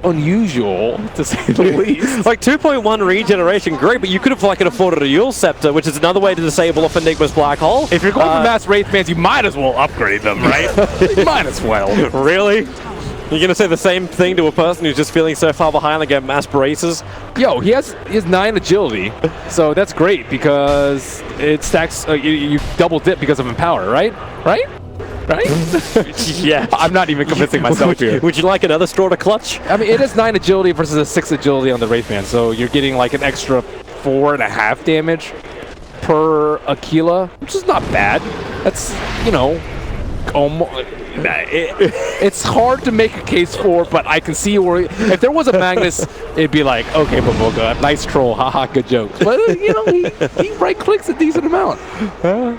D: unusual, to say the least.
E: Like 2.1 regeneration, great, but you could have afforded a Yule Scepter, which is another way to disable off Enigma's Black Hole.
D: If you're going for Mass Wraith fans, you might as well upgrade them, right? You might as well.
E: Really? You're going to say the same thing to a person who's just feeling so far behind they get mass braces?
D: Yo, he has 9 agility, so that's great because it stacks, you double dip because of Empower, right? Right?
E: Yeah.
D: I'm not even convincing myself here.
E: Would you like another straw to clutch?
D: I mean, it is 9 agility versus a 6 agility on the Wraithman, so you're getting like an extra 4.5 damage per Aquila, which is not bad. That's, you know, it's hard to make a case for, but I can see where if there was a Magnus, it'd be like, okay, Baboga, nice troll, haha, good joke. But you know, he right clicks a decent amount.
E: Well,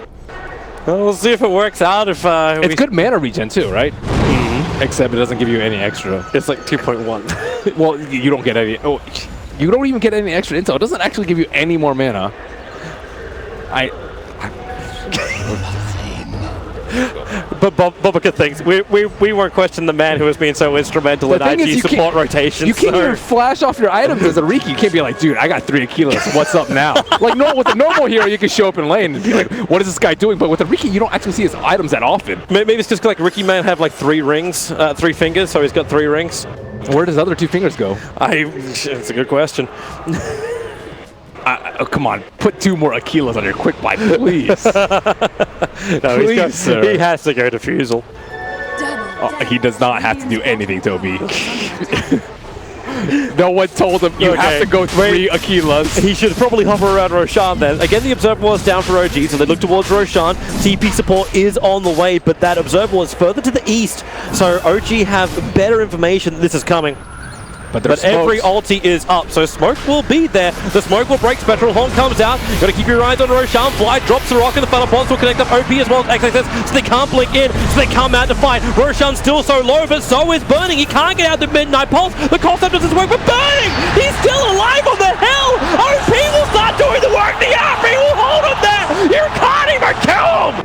E: we'll see if it works out. If
D: it's good mana regen too, right? Mm-hmm. Except it doesn't give you any extra.
E: It's like 2.1.
D: Well, you don't get any. Oh, you don't even get any extra intel. It doesn't actually give you any more mana.
E: But Bubba thinks we won't question the man who has been so instrumental in IG support rotations.
D: You can't even flash off your items as a Riki. You can't be like, dude, I got 3 Aquilas. What's up now? Like, no, with a normal hero, you can show up in lane and be like, what is this guy doing? But with a Riki, you don't actually see his items that often.
E: Maybe it's just like Ricky might have like 3 rings, 3 fingers, so he's got 3 rings.
D: Where does the other 2 fingers go?
E: It's a good question.
D: Oh, come on, put 2 more Aquilas on your quick buy, please.
E: No,
D: please, sir.
E: He has to go defusal.
D: Oh, he does not have to do anything, Toby. No one told him you have to go 3 Aquilas.
E: He should probably hover around Roshan then. Again, the Observer was down for OG, so they look towards Roshan. TP support is on the way, but that Observer was further to the east, so OG have better information that this is coming. But every ulti is up, so smoke will be there. The smoke will break. Spectral Horn comes out. Got to keep your eyes on Roshan. Fly drops the rock, and the Final Boss will connect up OP as well as XXS, so they can't blink in, so they come out to fight. Roshan's still so low, but so is Burning. He can't get out the Midnight Pulse. The concept doesn't work, but Burning! He's still alive on the hill! OP will start doing the work. The army will hold him there! You can't even kill him!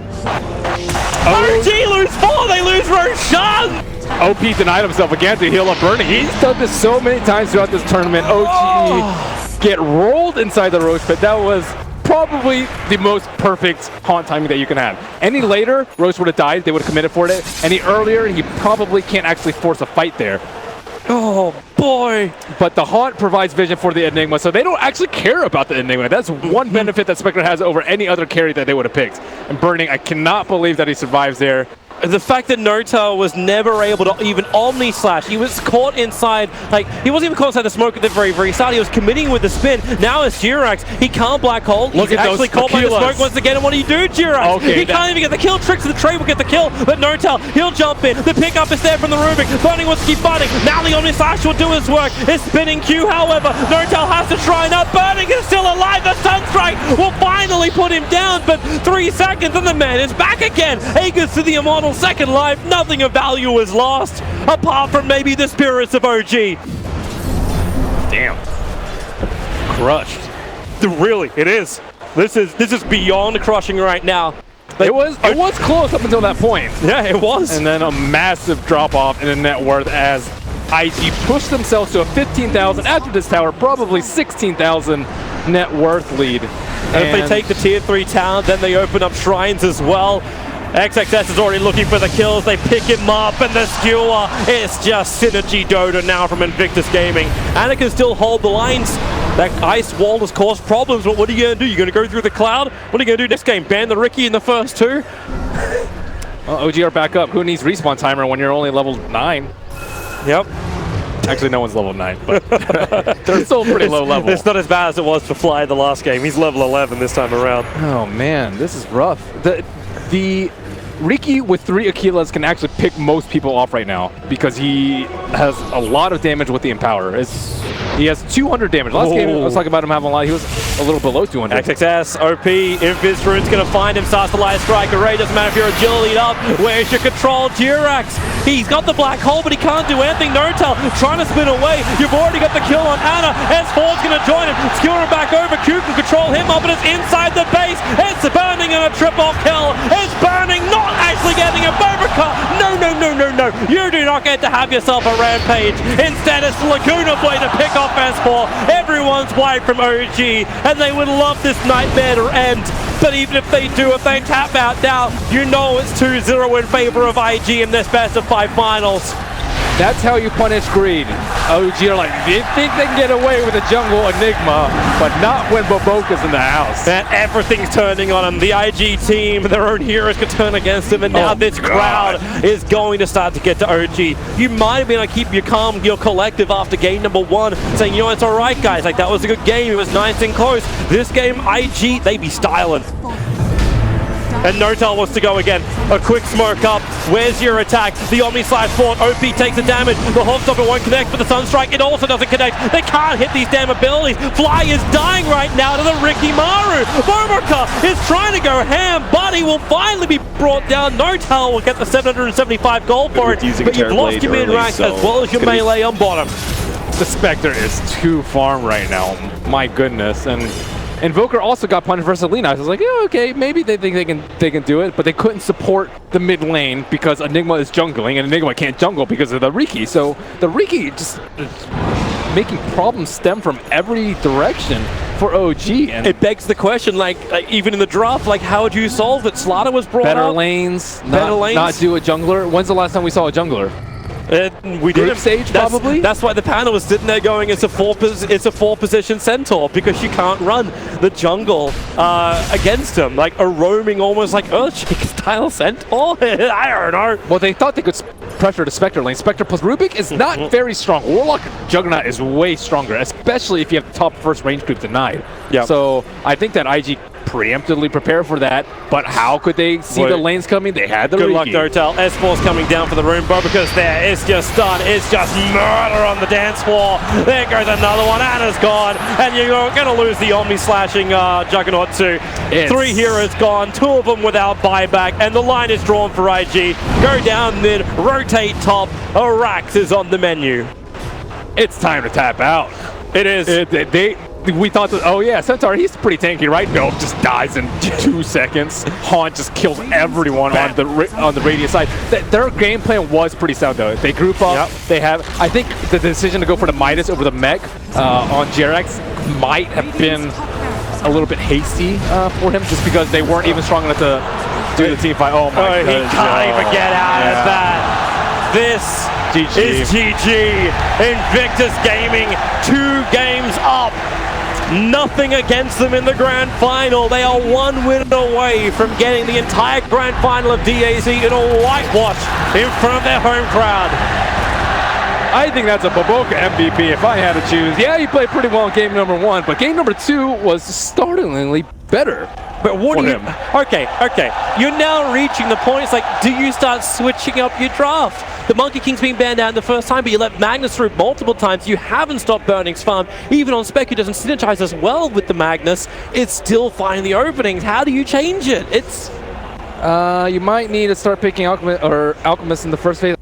E: OG lose 4, they lose Roshan!
D: OP denied himself again to heal up Burning. He's done this so many times throughout this tournament. OG get rolled inside the Roach Pit. That was probably the most perfect haunt timing that you can have. Any later, Roach would have died. They would have committed for it. Any earlier, he probably can't actually force a fight there.
E: Oh, boy.
D: But the haunt provides vision for the Enigma, so they don't actually care about the Enigma. That's one benefit that Spectre has over any other carry that they would have picked. And Burning, I cannot believe that he survives there.
E: The fact that Notel was never able to even Omni Slash, he was caught inside, like, he wasn't even caught inside the smoke at the very, very start. He was committing with the spin. Now it's Jirax. He can't Black Hole. He's actually caught by the smoke once again. And what do you do, Jirax?
D: Okay,
E: he can't even get the kill. Tricks of the trade will get the kill. But Notel, he'll jump in. The pickup is there from the Rubik. Burning wants to keep fighting. Now the Omni Slash will do his work. His spinning Q, however, Notel has to try and up. Burning is still alive. The Sunstrike will finally put him down. But 3 seconds and the man is back again. Aegis to the Immortal, second life. Nothing of value is lost, apart from maybe the spirits of OG.
D: Damn. Crushed.
E: Really, it is. This is beyond crushing right now.
D: Like, it was close up until that point.
E: Yeah, it was.
D: And then a massive drop off in the net worth as IG pushed themselves to a 15,000 after this tower, probably 16,000 net worth lead.
E: And if they take the tier 3 town, then they open up shrines as well. XXS is already looking for the kills. They pick him up, and the skewer. It's just synergy Dota now from Invictus Gaming. And it can still hold the lines. That ice wall has caused problems, but what are you going to do? You're going to go through the cloud? What are you going to do next game? Ban the Ricky in the first 2?
D: OG are back up. Who needs respawn timer when you're only level 9?
E: Yep.
D: Actually, no one's level 9, but they're still pretty low level.
E: It's not as bad as it was for Fly the last game. He's level 11 this time around.
D: Oh man, this is rough. The Riki with 3 Aquilas can actually pick most people off right now because he has a lot of damage with the Empower. He has 200 damage. Last game, I was talking about him having a lot. He was a little below 200.
E: XXS, OP, Invis Rune's going to find him, starts to light strike. Array, doesn't matter if you're agility up. Where's your control? Durax, he's got the black hole, but he can't do anything. Notel trying to spin away. You've already got the kill on Ana. S4's going to join him. Skewer him back over. Q can control him up, but it's inside the base. It's burning and a triple kill. It's burning, not actually getting a Bobrica. No. You do not get to have yourself a rampage. Instead, it's Laguna Boy to pick off S4. Everyone's wiped from OG, and they would love this nightmare to end. But even if they do, if they tap out now, you know it's 2-0 in favor of IG in this best of 5 finals.
D: That's how you punish greed. OG are like, they think they can get away with a jungle Enigma, but not when Boboka's in the house.
E: And everything's turning on him. The IG team, their own heroes could turn against him, and now this crowd is going to start to get to OG. You might have been able to keep your calm, your collective after game number 1, saying, you know, it's all right, guys. Like, that was a good game. It was nice and close. This game, IG, they be styling. And Notel wants to go again. A quick smoke up. Where's your attack? The Omni slash forward. OP takes the damage. The Hogstopper won't connect, but the Sunstrike, it also doesn't connect. They can't hit these damn abilities. Fly is dying right now to the Ricky Maru. Bobrica is trying to go ham, but he will finally be brought down. Notel will get the 775 gold for it, but you've lost your mid-rank as well as your melee on bottom.
D: The Spectre is too farm right now. My goodness. And Invoker also got punished versus Lina. I was like, yeah, okay, maybe they think they can do it, but they couldn't support the mid lane because Enigma is jungling, and Enigma can't jungle because of the Riki. So the Riki just making problems stem from every direction for OG. And
E: it begs the question, like even in the draft, like how would you solve it? Slaughter was brought
D: better
E: up.
D: Lanes,
E: better lanes,
D: not do a jungler. When's the last time we saw a jungler?
E: We did
D: stage probably.
E: That's why the panel was sitting there going, it's a four position centaur because you can't run the jungle against him, like a roaming almost like Earthshake style centaur. I don't know.
D: Well, they thought they could pressure the Spectre lane. Spectre plus Rubik is not very strong. Warlock Juggernaut is way stronger, especially if you have the top first range creep denied.
E: Yeah.
D: So I think that IG preemptively prepare for that, but how could they see the lanes coming? They had the
E: Good
D: Riki.
E: luck, Dotel. S4's coming down for the room, bro, because there is just done. It's just murder on the dance floor. There goes another one. Anna's gone, and you're going to lose the Omni slashing Juggernaut too. 3 heroes gone, 2 of them without buyback, and the line is drawn for IG. Go down mid, rotate top. Arax is on the menu.
D: It's time to tap out.
E: It is.
D: We thought that, oh yeah, Centaur, he's pretty tanky, right? Nope, just dies in 2 seconds. Haunt just kills everyone on the radius side. Their game plan was pretty sound though. They group up, they have, I think the decision to go for the Midas over the mech on Jerax might have been a little bit hasty for him, just because they weren't even strong enough to do the team fight. Oh my god.
E: He can't even get out of that. This is GG. Invictus Gaming, 2 games up. Nothing against them in the grand final. They are 1 win away from getting the entire grand final of DAZ in a whitewash in front of their home crowd.
D: I think that's a Boboka MVP if I had to choose. Yeah, he played pretty well in game number 1, but game number 2 was startlingly better.
E: But what do you... Okay. You're now reaching the point, it's like, do you start switching up your draft? The Monkey King's been banned out the first time, but you let Magnus through multiple times. You haven't stopped Burning's farm. Even on Spec, who doesn't synergize as well with the Magnus, it's still finding the openings. How do you change it? It's...
D: You might need to start picking Alchemist in the first phase.